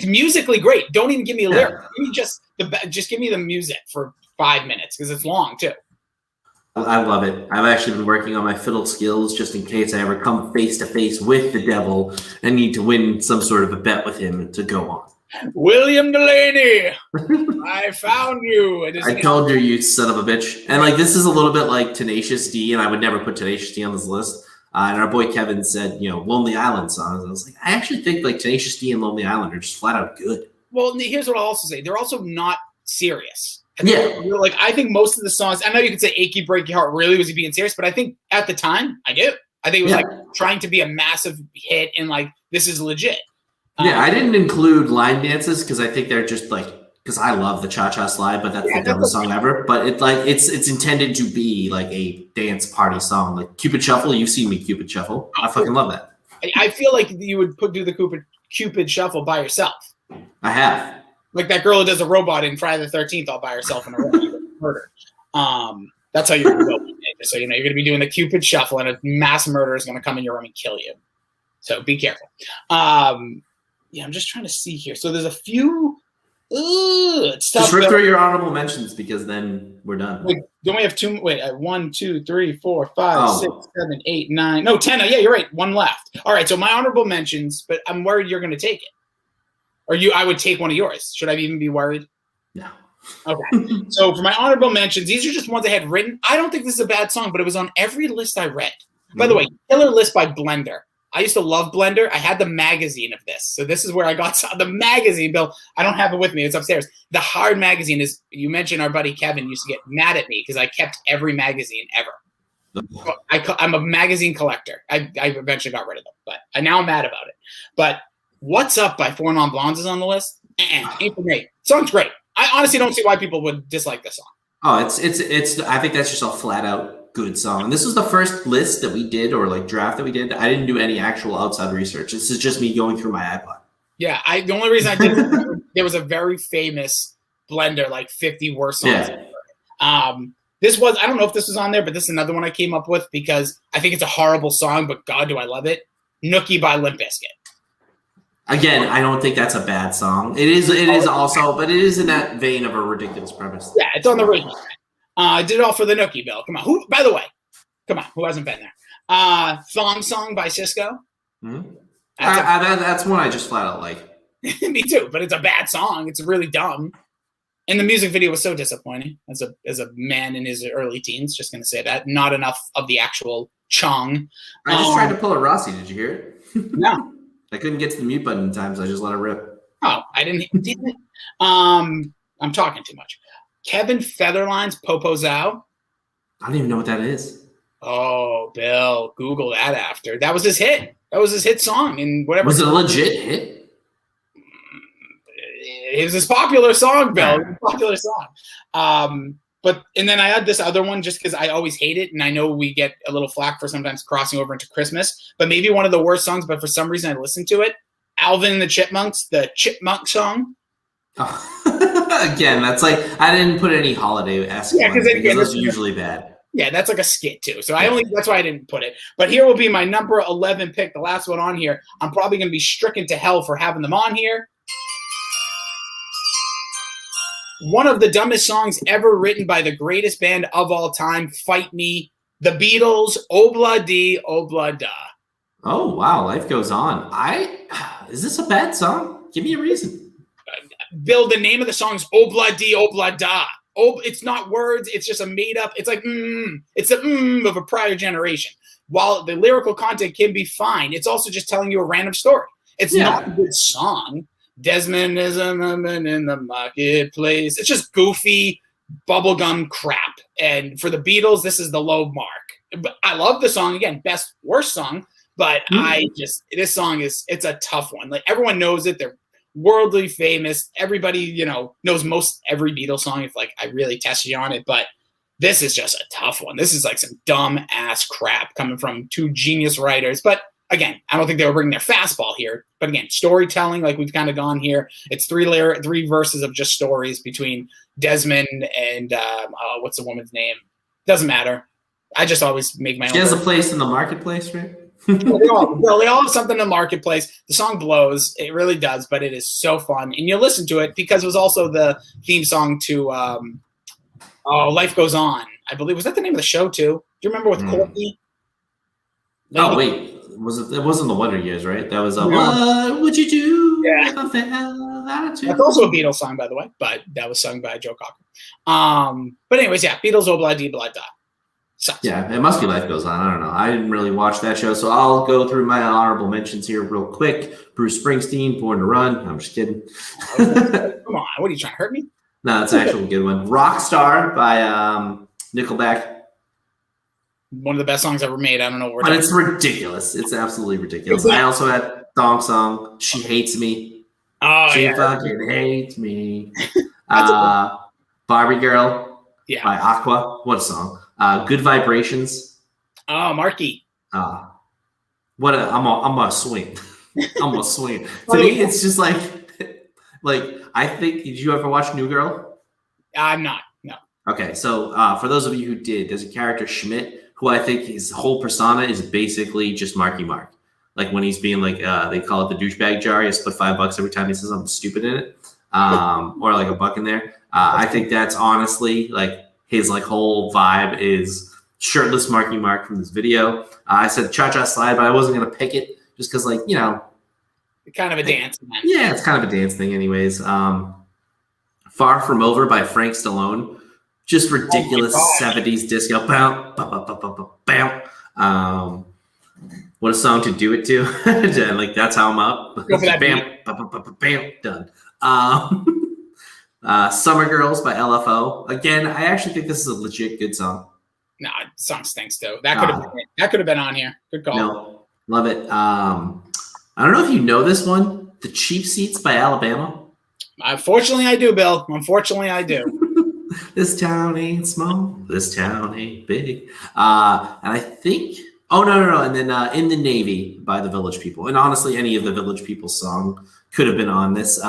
musically great. Don't even give me a lyric. Give me just give me the music for 5 minutes because it's long too. I love it. I've actually been working on my fiddle skills just in case I ever come face to face with the devil and need to win some sort of a bet with him to go on. William Delaney, I found you. I told you, you son of a bitch. And like this is a little bit like Tenacious D, and I would never put Tenacious D on this list. And our boy Kevin said, Lonely Island songs. I was like, I actually think like Tenacious D and Lonely Island are just flat out good. Well, here's what I'll also say: they're also not serious. I think most of the songs. I know you could say "Achy Breaky Heart" really was he being serious, but I think at the time, I do. I think it was like trying to be a massive hit, and like this is legit. I didn't include line dances because I think they're just like because I love the Cha Cha Slide, but that's the dumbest song ever. But it's intended to be like a dance party song, like Cupid Shuffle. You've seen me Cupid Shuffle. I fucking love that. I feel like you would do the Cupid Shuffle by yourself. I have. Like that girl who does a robot in Friday the 13th all by herself in a room. Murder. That's how you're going to go. So you're going to be doing the Cupid Shuffle, and a mass murderer is going to come in your room and kill you. So be careful. Yeah, I'm just trying to see here. So there's a few. It's tough. Just rip through your honorable mentions because then we're done. Wait, don't we have two? Wait, 1, 2, 3, 4, 5, Oh. 6, 7, 8, 9. No, 10. Yeah, you're right. One left. All right. So my honorable mentions, but I'm worried you're going to take it. Or I would take one of yours. Should I even be worried? No. Okay. So for my honorable mentions, these are just ones I had written. I don't think this is a bad song, but it was on every list I read. By the way, killer list by Blender. I used to love Blender. I had the magazine of this. So this is where I got the magazine, Bill. I don't have it with me. It's upstairs. The Hard magazine is, you mentioned our buddy Kevin used to get mad at me because I kept every magazine ever. So I'm a magazine collector. I eventually got rid of them, but now I'm mad about it. But What's Up by Four Non Blondes is on the list. Ain't for me. Song's great. I honestly don't see why people would dislike this song. Oh, it's. I think that's just a flat out good song. And this was the first list that we did, or like draft that we did. I didn't do any actual outside research. This is just me going through my iPod. Yeah, the only reason I did there was a very famous Blender, like 50 worst songs. Yeah. This was, I don't know if this was on there, but this is another one I came up with because I think it's a horrible song, but God, do I love it. Nookie by Limp Bizkit. Again, I don't think that's a bad song. It is also, but it is in that vein of a ridiculous premise. Yeah, it's on the radio. I did it all for the Nookie, Bill. Come on. Who? By the way, come on. Who hasn't been there? Thong Song by Cisco. Mm-hmm. That's one I just flat out like. Me too, but it's a bad song. It's really dumb. And the music video was so disappointing as a man in his early teens. Just going to say that. Not enough of the actual chong. I just tried to pull a Rossi. Did you hear it? No. I couldn't get to the mute button in time, so I just let it rip. Oh, I didn't. Damn it. I'm talking too much. Kevin Featherline's Popo Zao. I don't even know what that is. Oh, Bill, Google that after. That was his hit. That was his hit song. And whatever. Was it a legit hit? It was his popular song, Bill. It was a popular song. And then I had this other one just because I always hate it. And I know we get a little flack for sometimes crossing over into Christmas. But maybe one of the worst songs, but for some reason I listened to it. Alvin and the Chipmunks, the Chipmunk song. Oh. Again, that's like, I didn't put any holiday-esque ones because those are usually bad. Yeah, that's like a skit too. So that's why I didn't put it. But here will be my number 11 pick, the last one on here. I'm probably going to be stricken to hell for having them on here. One of the dumbest songs ever written by the greatest band of all time, Fight Me, the Beatles, Obla Di, Obla Da. Oh, wow, life goes on. Is this a bad song? Give me a reason. Bill, the name of the song is Obla Di, Obla Da. It's not words. It's just a made up. It's like, it's the of a prior generation. While the lyrical content can be fine, it's also just telling you a random story. It's not a good song. Desmond is a woman in the marketplace. It's just goofy bubblegum crap. And for the Beatles, this is the low mark. But I love the song. Again, best, worst song. But this song it's a tough one. Like everyone knows it. They're worldly famous. Everybody, knows most every Beatles song if like I really test you on it. But this is just a tough one. This is like some dumb ass crap coming from two genius writers. But again, I don't think they were bringing their fastball here. But again, storytelling, like we've kind of gone here. It's three verses of just stories between Desmond and what's the woman's name? Doesn't matter. I just always make my own. She has a place in the marketplace, right? they all have something in the marketplace. The song blows. It really does, but it is so fun. And you listen to it because it was also the theme song to Life Goes On. I believe. Was that the name of the show too? Do you remember with Courtney? Oh, wait. It wasn't the Wonder Years, right? That was What Would You Do If I Fell Out? That's also a Beatles song, by the way, but that was sung by Joe Cocker. But anyways, yeah, Beatles, Obla Di, Blah, Da. Sucks. Yeah, it must be Life Goes On. I don't know. I didn't really watch that show, so I'll go through my honorable mentions here real quick. Bruce Springsteen, Born to Run. I'm just kidding. Come on. What are you trying to hurt me? No, that's actually a good one. Rockstar by Nickelback. One of the best songs ever made. I don't know where. But it's ridiculous. It's absolutely ridiculous. I also had Thong Song. She Hates Me. Oh, she fucking hates me. Barbie Girl by Aqua. What a song. Good Vibrations. Oh, Marky. I'm a swing. I'm a swing. To me, it's just like I think. Did you ever watch New Girl? I'm not. No. Okay, so for those of you who did, there's a character Schmidt who I think his whole persona is basically just Marky Mark. like when he's being like they call it the douchebag jar. He has to put $5 every time he says something stupid in it, or like $1 in there. I think that's honestly like his like whole vibe is shirtless Marky Mark from this video. I said cha-cha slide, but I wasn't gonna pick it just because like kind of a dance, man. Yeah, it's kind of a dance thing, anyways. Far From Over by Frank Stallone. Just ridiculous 70s disco. Bow, bow, bow, bow, bow, bow. What a song to do it to. Like, that's how I'm up. Go for that bam, bam, bam, bam, done. Summer Girls by LFO. Again, I actually think this is a legit good song. No, the song stinks, though. That could have been on here. Good call. No, love it. I don't know if you know this one. The Cheap Seats by Alabama. Unfortunately, I do, Bill. Unfortunately, I do. This town ain't small. This town ain't big. And I think, no. And then In the Navy by the Village People. And honestly, any of the Village People song could have been on this.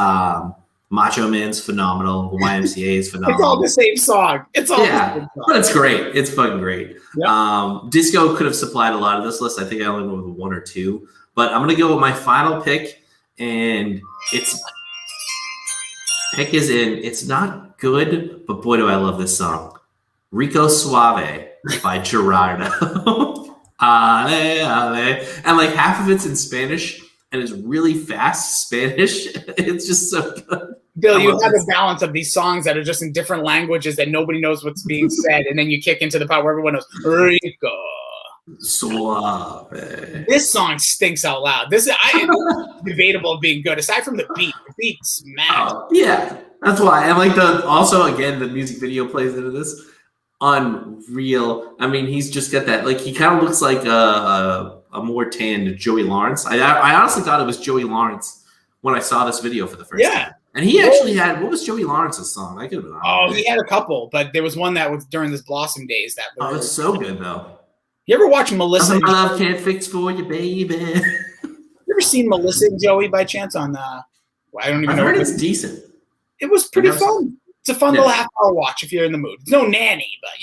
Macho Man's phenomenal. The YMCA is phenomenal. It's all the same song. It's all the same song. But it's great. It's fucking great. Yep. Disco could have supplied a lot of this list. I think I only went with 1 or 2. But I'm going to go with my final pick. And it's not good, but boy, do I love this song. Rico Suave by Gerardo. Ale, ale. And like half of it's in Spanish and it's really fast Spanish. It's just so good. Bill, you have a balance of these songs that are just in different languages that nobody knows what's being said, and then you kick into the part where everyone knows Rico Suave. This song stinks out loud. This is debatable of being good. Aside from the beat smashed. Yeah, that's why. And like the music video plays into this. Unreal. I mean, he's just got that. Like he kind of looks like a more tanned Joey Lawrence. I honestly thought it was Joey Lawrence when I saw this video for the first time. And he actually had, what was Joey Lawrence's song? I could have been on. He had a couple, but there was one that was during this Blossom days. It's so good though. You ever watch Melissa? My love can't fix for you, baby. You ever seen Melissa and Joey by chance on? I don't even know. I heard it's decent. It was pretty fun. It's a fun little half-hour watch if you're in the mood. It's no nanny, but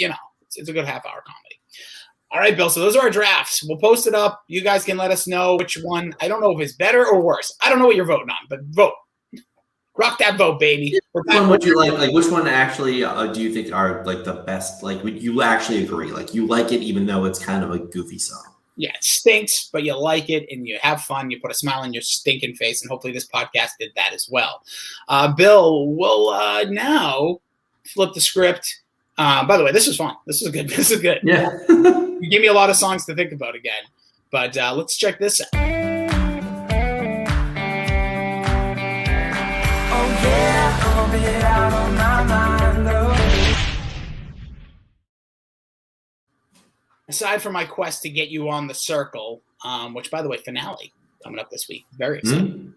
it's a good half-hour comedy. All right, Bill. So those are our drafts. We'll post it up. You guys can let us know which one. I don't know if it's better or worse. I don't know what you're voting on, but vote. Rock that vote, baby. Which one would you like? Like, which one actually do you think are like the best? Like, would you actually agree? Like, you like it even though it's kind of a goofy song. Yeah, it stinks, but you like it and you have fun. You put a smile on your stinking face, and hopefully this podcast did that as well. Bill, we'll now flip the script. By the way, this was fun. This was good. This is good. Yeah. You gave me a lot of songs to think about again. But let's check this out. Aside from my quest to get you on the circle, which, by the way, finale coming up this week. Very exciting.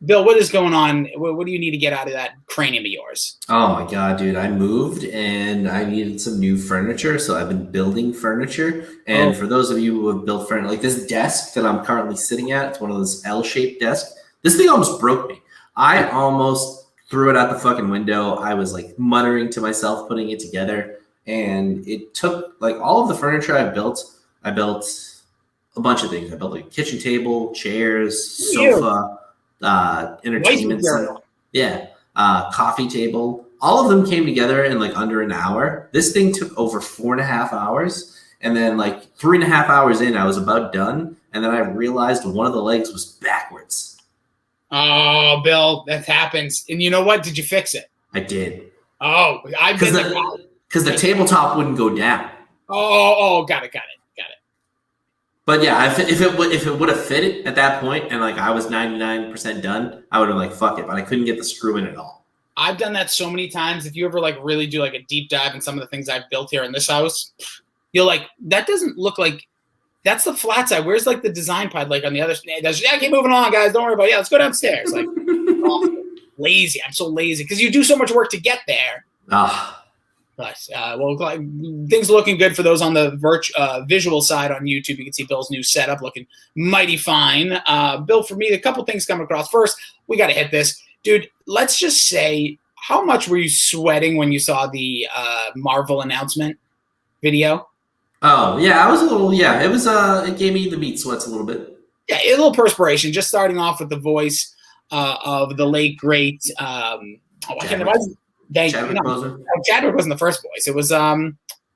Bill, what is going on? What do you need to get out of that cranium of yours? Oh, my God, dude. I moved, and I needed some new furniture, so I've been building furniture. And for those of you who have built furniture, like this desk that I'm currently sitting at, it's one of those L-shaped desks. This thing almost broke me. I almost threw it out the fucking window. I was, like, muttering to myself, putting it together. And it took like all of the furniture I built a bunch of things. I built like a kitchen table, chairs, sofa, entertainment center. Yeah. Coffee table. All of them came together in like under an hour. This thing took over 4.5 hours. And then like 3.5 hours in, I was about done. And then I realized one of the legs was backwards. Oh, Bill, that happens. And you know what? Did you fix it? I did. Oh, I've been there. Because the tabletop wouldn't go down. Oh, got it. But yeah, if it would have fit it at that point, and like I was 99% done, I would have like fuck it. But I couldn't get the screw in at all. I've done that so many times. If you ever like really do like a deep dive in some of the things I've built here in this house, you're like, that doesn't look like that's the flat side. Where's like the design pod like on the other side? Yeah, keep moving along, guys. Don't worry about it. Yeah, let's go downstairs. Like lazy. I'm so lazy because you do so much work to get there. But things looking good for those on the visual side on YouTube. You can see Bill's new setup looking mighty fine. Bill, for me, a couple things coming across. First, we got to hit this. Dude, let's just say, how much were you sweating when you saw the Marvel announcement video? Oh, yeah, I was a little, it was, it gave me the meat sweats a little bit. Yeah, a little perspiration. Just starting off with the voice of the late great. Chadwick Boseman. Chadwick wasn't the first voice. It was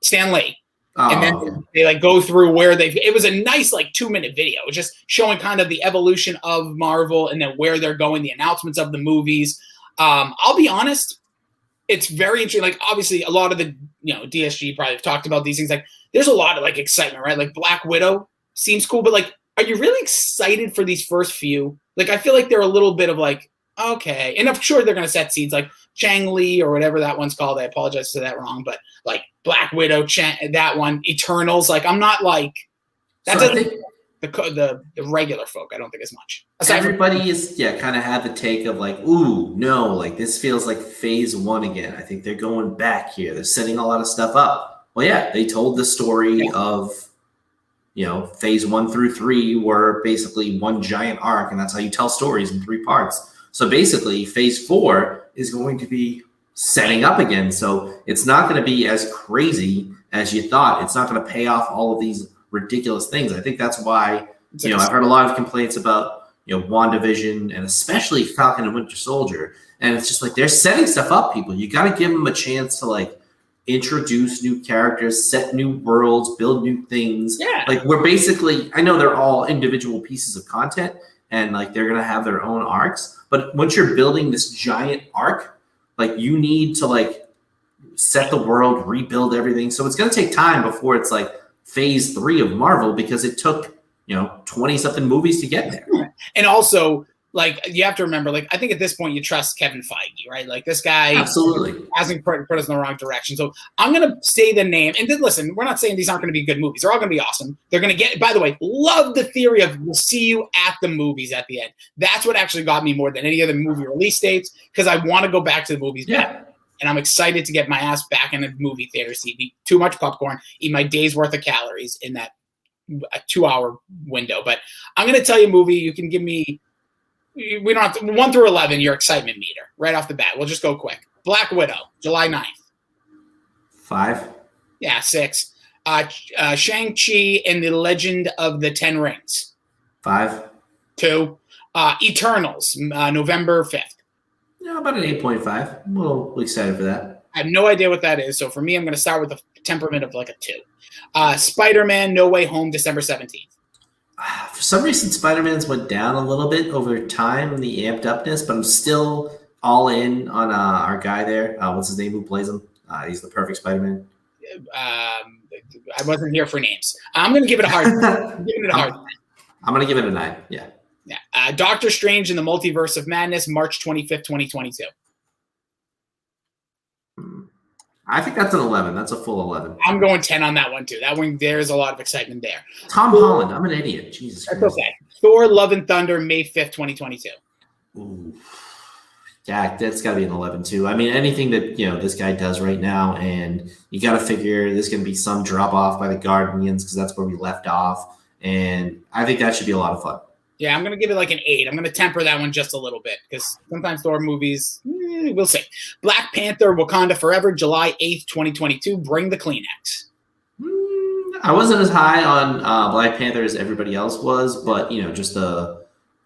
Stan Lee. And then Okay. they like go through where it was a nice like 2-minute video, just showing kind of the evolution of Marvel and then where they're going, the announcements of the movies. I'll be honest, it's very interesting. Like obviously a lot of the, DSG probably have talked about these things. Like there's a lot of like excitement, right? Like Black Widow seems cool, but like, are you really excited for these first few? Like, I feel like they're a little bit of like, okay. And I'm sure they're going to set seeds like Chang-Li or whatever that one's called. I apologize for that wrong, but like Black Widow, that one, Eternals. Like, I'm not like, that So I doesn't, think the regular folk, I don't think as much. everybody is, kind of had the take of like, ooh, no, like this feels like phase 1 again. I think they're going back here. They're setting a lot of stuff up. Well, yeah, they told the story of, phase 1 through 3 were basically one giant arc, and that's how you tell stories in 3 parts. So basically, phase 4 is going to be setting up again. So it's not going to be as crazy as you thought. It's not going to pay off all of these ridiculous things. I think that's why, I've heard a lot of complaints about, WandaVision and especially Falcon and Winter Soldier. And it's just like they're setting stuff up, people. You got to give them a chance to like introduce new characters, set new worlds, build new things. Yeah. Like we're basically, I know they're all individual pieces of content and like they're going to have their own arcs. But once you're building this giant arc, like you need to like set the world, rebuild everything. So it's going to take time before it's like phase 3 of Marvel because it took, 20 something movies to get there. And also, like, you have to remember, like, I think at this point you trust Kevin Feige, right? Like, this guy Absolutely hasn't put us in the wrong direction. So I'm going to say the name. And then, listen, we're not saying these aren't going to be good movies. They're all going to be awesome. They're going to get, by the way, love the theory of we'll see you at the movies at the end. That's what actually got me more than any other movie release dates because I want to go back to the movies. Yeah. And I'm excited to get my ass back in a movie theater seat, eat too much popcorn, eat my day's worth of calories in that a 2-hour window. But I'm going to tell you a movie. You can give me, we don't have to, 1 through 11, your excitement meter right off the bat. We'll just go quick. Black Widow, July 9th. 5. Yeah, 6. Shang-Chi and the Legend of the Ten Rings. 5. 2. Eternals, November 5th. Yeah, about an 8.5. I'm a little excited for that. I have no idea what that is. So for me, I'm going to start with a temperament of like a 2. Spider-Man, No Way Home, December 17th. For some reason, Spider-Man's went down a little bit over time, the amped upness, but I'm still all in on our guy there. What's his name? Who plays him? He's the perfect Spider-Man. I wasn't here for names. I'm going to give it a hard time. I'm giving it a hard time. I'm going to give it a 9. Yeah. Yeah. Doctor Strange in the Multiverse of Madness, March 25th, 2022. I think that's an 11. That's a full 11. I'm going 10 on that one, too. That one, there's a lot of excitement there. Tom Holland. I'm an idiot. Jesus That's Christ. okay. Thor, Love and Thunder, May 5th, 2022. Ooh. Yeah, that's got to be an 11, too. I mean, anything that, this guy does right now, and you got to figure there's going to be some drop-off by the Guardians because that's where we left off, and I think that should be a lot of fun. Yeah, I'm going to give it like an 8. I'm going to temper that one just a little bit because sometimes Thor movies, we'll see. Black Panther, Wakanda Forever, July 8th, 2022. Bring the Kleenex. I wasn't as high on Black Panther as everybody else was, but, just I'm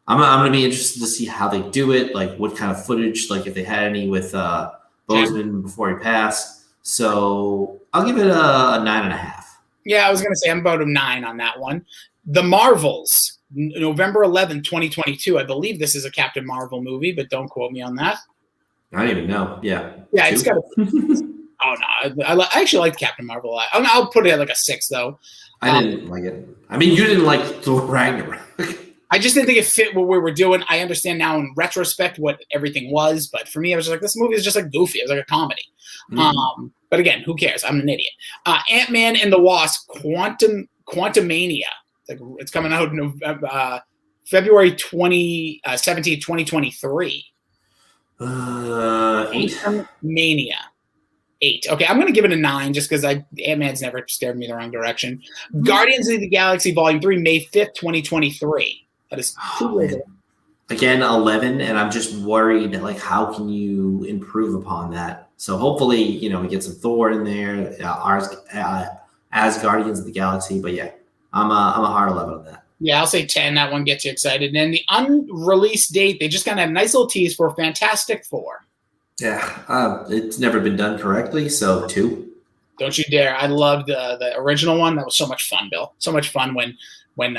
going to be interested to see how they do it, like what kind of footage, like if they had any with Boseman before he passed. So I'll give it a 9.5. Yeah, I was going to say I'm about a 9 on that one. The Marvels. November 11th, 2022. I believe this is a Captain Marvel movie, but don't quote me on that. I don't even know. Yeah. Yeah, it's got a... Oh, no. I actually like Captain Marvel a lot. I'll put it at like a 6, though. I didn't like it. I mean, you didn't like Thor Ragnarok. I just didn't think it fit what we were doing. I understand now in retrospect what everything was, but for me, I was just like, this movie is just like goofy. It was like a comedy. Mm-hmm. But again, who cares? I'm an idiot. Ant-Man and the Wasp, Quantumania. It's coming out February 17th, 2023. 8. Mania. 8. Okay, I'm going to give it a 9 just because Ant-Man's never stared me the wrong direction. Guardians of the Galaxy Volume 3, May 5th, 2023. That is 2 days. Again, 11, and I'm just worried, like, how can you improve upon that? So hopefully, we get some Thor in there, as Guardians of the Galaxy. But yeah, I'm a hard 11 on that. Yeah, I'll say 10. That one gets you excited. And then the unreleased date, they just kind of have a nice little tease for Fantastic Four. Yeah, it's never been done correctly, so 2. Don't you dare! I loved the original one. That was so much fun, Bill. So much fun when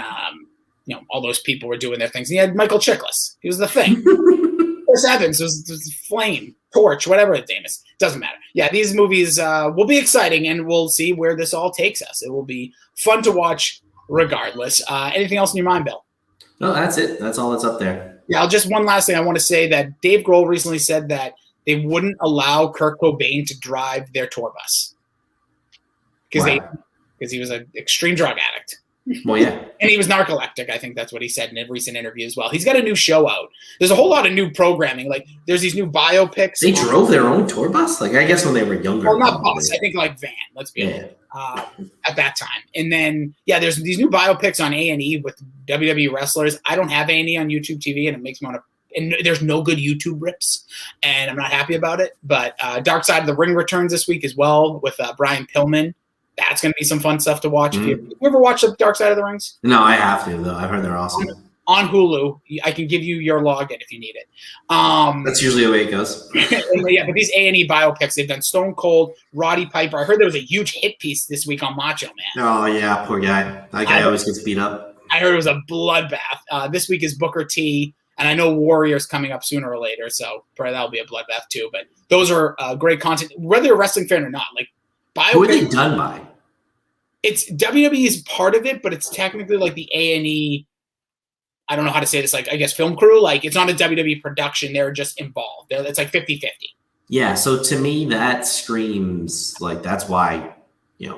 all those people were doing their things. And he had Michael Chiklis. He was the thing. Chris Evans was Flame, Torch, whatever his name is. Doesn't matter. Yeah, these movies will be exciting, and we'll see where this all takes us. It will be fun to watch regardless. Anything else in your mind, Bill? No, that's it. That's all that's up there. Yeah, just one last thing I want to say that Dave Grohl recently said that they wouldn't allow Kurt Cobain to drive their tour bus because he was an extreme drug addict. Well, yeah. And he was narcoleptic. I think that's what he said in a recent interview as well. He's got a new show out. There's a whole lot of new programming. Like there's these new biopics. They drove their own tour bus? Like I guess when they were younger. Well, not bus. I think like van. Let's be honest. At that time. And then, there's these new biopics on A&E with WWE wrestlers. I don't have A&E on YouTube TV, and it makes me want to. And there's no good YouTube rips, and I'm not happy about it. But Dark Side of the Ring returns this week as well with Brian Pillman. That's going to be some fun stuff to watch. Mm-hmm. You ever watch the Dark Side of the Rings? No, I have to, though. I've heard they're awesome. On Hulu. I can give you your login if you need it. That's usually the way it goes. But these A&E biopics, they've done Stone Cold, Roddy Piper. I heard there was a huge hit piece this week on Macho Man. Oh, yeah, poor guy. That guy always gets beat up. I heard it was a bloodbath. This week is Booker T, and I know Warrior's coming up sooner or later, so probably that'll be a bloodbath too. But those are great content, whether you're a wrestling fan or not. Like biopic, who are they done by? It's WWE is part of it, but it's technically like the A&E. I don't know how to say this. Like I guess film crew. Like it's not a WWE production. They're just involved. It's like 50-50. Yeah. So to me, that screams like that's why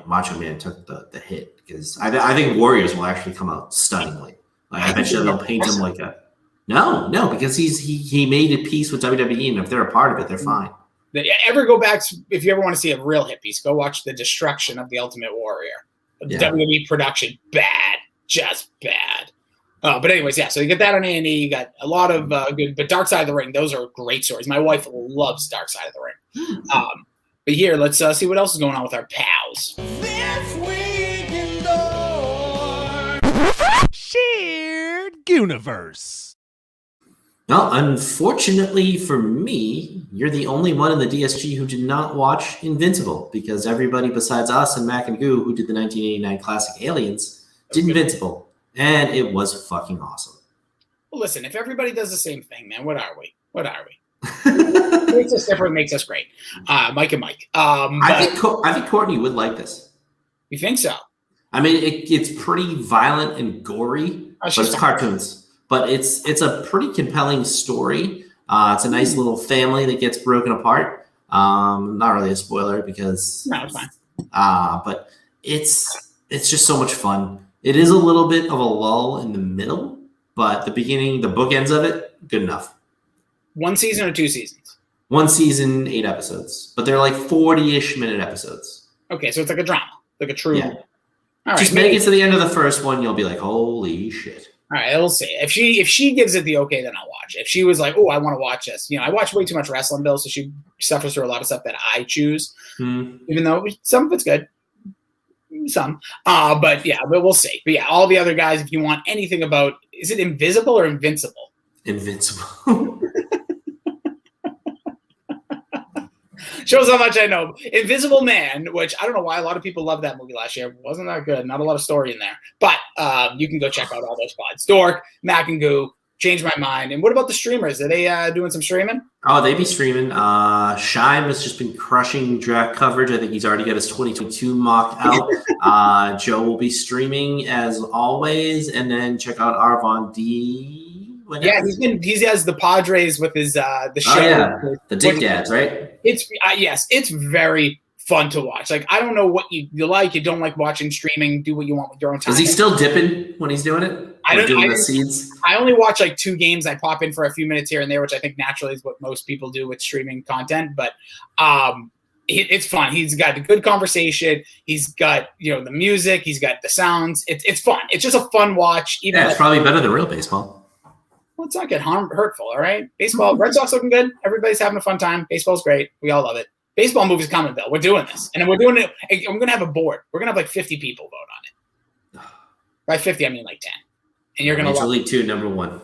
Macho Man took the hit because I think Warriors will actually come out stunningly. Like I bet you they'll paint him like a no because he made a piece with WWE, and if they're a part of it, they're fine. Ever go back if you ever want to see a real hit piece? Go watch The Destruction of the Ultimate Warrior. WWE production, bad, just bad. But anyways, so you get that on A&E. You got a lot of good, but Dark Side of the Ring, those are great stories. My wife loves Dark Side of the Ring. But here, let's see what else is going on with our pals. This week in Shared universe. Well, unfortunately for me, you're the only one in the DSG who did not watch Invincible because everybody besides us and Mac and Goo, who did the 1989 classic Aliens, did Invincible. And it was fucking awesome. Well, listen, if everybody does the same thing, man, what are we? Makes us different, makes us great. Mike and Mike. I think Courtney would like this. You think so? I mean, it's pretty violent and gory, but it's cartoons. But it's a pretty compelling story. It's a nice little family that gets broken apart. Not really a spoiler because no, it's fine. But it's just so much fun. It is a little bit of a lull in the middle, but the beginning, the bookends of it, good enough. 1 season or 2 seasons? 1 season, 8 episodes, but they're like 40-ish minute episodes. Okay, so it's like a drama, like a true. Yeah. All right, just make it to the end of the first one, you'll be like, holy shit. All right, we'll see. If she gives it the okay, then I'll watch. If she was like, oh, I want to watch this, I watch way too much wrestling, Bill, so she suffers through a lot of stuff that I choose, even though some of it's good. Some. But we'll see. But all the other guys, if you want anything about, is it Invisible or Invincible? Invincible. Shows how much I know. Invisible Man, which I don't know why a lot of people loved that movie last year. Wasn't that good. Not a lot of story in there. But you can go check out all those pods. Dork, Mac and Goo, Change My Mind. And what about the streamers? Are they doing some streaming? Oh, they be streaming. Shime has just been crushing draft coverage. I think he's already got his 2022 mock out. Joe will be streaming as always. And then check out Arvon D. Yeah, he has the Padres with his the show. Oh, yeah. The Dick Dads, right? It's it's very fun to watch. Like I don't know what you like. You don't like watching streaming. Do what you want with your own time. Is he still dipping when he's doing it? Doing the seeds? I only watch like 2 games. I pop in for a few minutes here and there, which I think naturally is what most people do with streaming content. But it's fun. He's got a good conversation. He's got the music. He's got the sounds. It's fun. It's just a fun watch. Even it's probably better than real baseball. Let's not get hurtful, all right? Baseball, Red Sox looking good. Everybody's having a fun time. Baseball's great. We all love it. Baseball movie's coming, Bill. We're doing this. And we're doing it. I'm going to have a board. We're going to have like 50 people vote on it. By 50, I mean like 10. And you're going to Major love League 2, #1.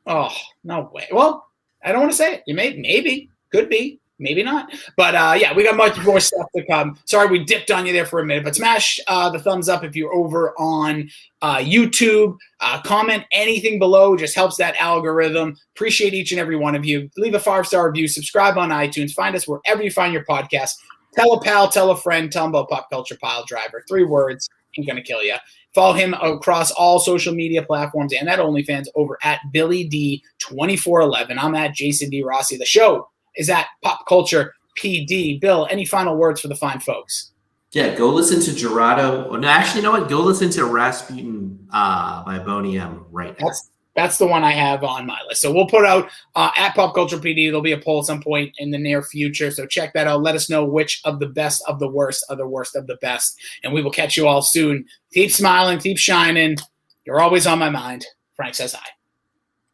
Oh, no way. Well, I don't want to say it. You maybe, could be, maybe not. But yeah, we got much more stuff to come. Sorry we dipped on you there for a minute, but smash the thumbs up if you're over on YouTube. Comment anything below, just helps that algorithm. Appreciate each and every one of you. Leave a 5-star review, subscribe on iTunes, find us wherever you find your podcast. Tell a pal, tell a friend, tell them about Pop Culture Pile Driver. 3 words, ain't gonna kill you. Follow him across all social media platforms and at OnlyFans over at Billy D 2411. I'm at Jason D. Rossi. The show is at Pop Culture PD. Bill, any final words for the fine folks? Yeah, go listen to Gerardo. No, actually, you know what? Go listen to Rasputin by Boney M right now. That's the one I have on my list. So we'll put out at Pop Culture PD. There'll be a poll at some point in the near future. So check that out. Let us know which of the best of the worst of the worst of the best. And we will catch you all soon. Keep smiling. Keep shining. You're always on my mind. Frank says hi.